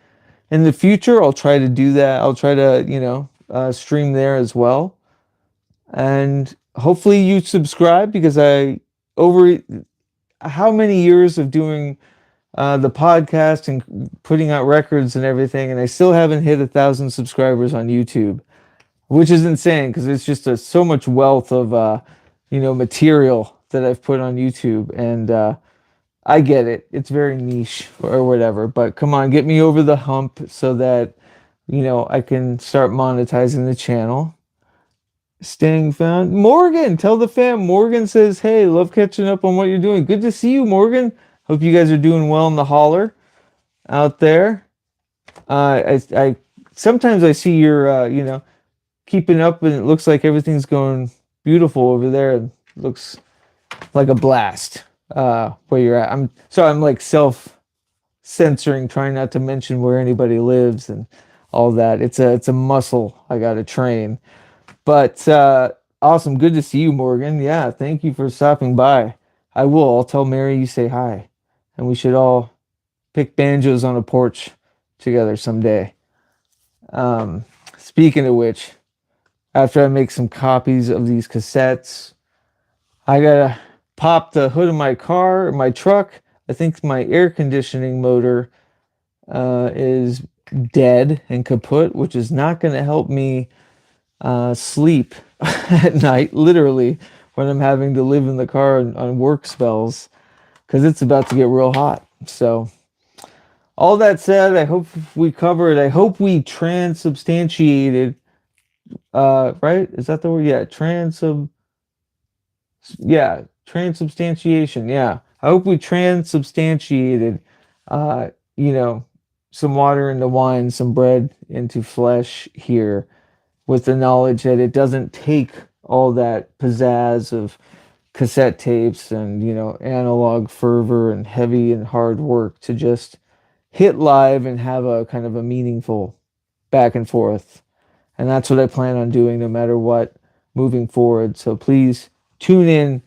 In the future, I'll try to do that. I'll try to, stream there as well. And hopefully you subscribe, because over how many years of doing the podcast and putting out records and everything, and I still haven't hit 1,000 subscribers on YouTube, which is insane, because it's just so much wealth of material that I've put on YouTube. And I get it, it's very niche or whatever, but come on, get me over the hump so that I can start monetizing the channel. Staying found. Morgan, tell the fam. Morgan says, hey, love catching up on what you're doing. Good to see you, Morgan. Hope you guys are doing well in the holler out there. I sometimes I see you're keeping up, and it looks like everything's going beautiful over there. It looks like a blast where you're at. I'm like self-censoring, trying not to mention where anybody lives and all that. It's a muscle I got to train. But awesome. Good to see you, Morgan. Yeah, thank you for stopping by. I will. I'll tell Mary you say hi. And we should all pick banjos on a porch together someday. Speaking of which, after I make some copies of these cassettes, I gotta pop the hood of my car, my truck. I think my air conditioning motor is dead and kaput, which is not going to help me sleep at night, literally, when I'm having to live in the car on work spells, because it's about to get real hot. So, all that said, I hope we covered, I hope we transubstantiated, right? Is that the word? Yeah, transubstantiation. Yeah. I hope we transubstantiated, uh, you know, some water into wine, some bread into flesh here, with the knowledge that it doesn't take all that pizzazz of cassette tapes and, analog fervor and heavy and hard work to just hit live and have a kind of a meaningful back and forth. And that's what I plan on doing no matter what moving forward. So please tune in,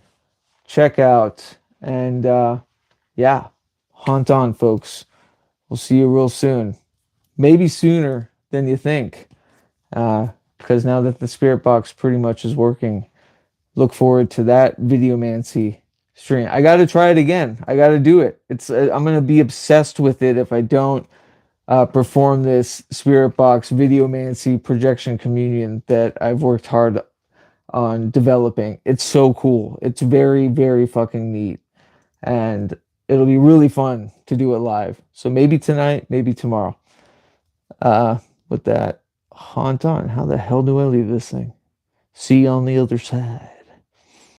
check out, and yeah, haunt on, folks. We'll see you real soon. Maybe sooner than you think. Because now that the Spiritbox pretty much is working, look forward to that Videomancy stream. I got to try it again. I got to do it. I'm going to be obsessed with it if I don't perform this Spiritbox Videomancy projection communion that I've worked hard on developing. It's so cool. It's very, very fucking neat. And it'll be really fun to do it live. So maybe tonight, maybe tomorrow. With that, haunt on. How the hell do I leave this thing? See you on the other side.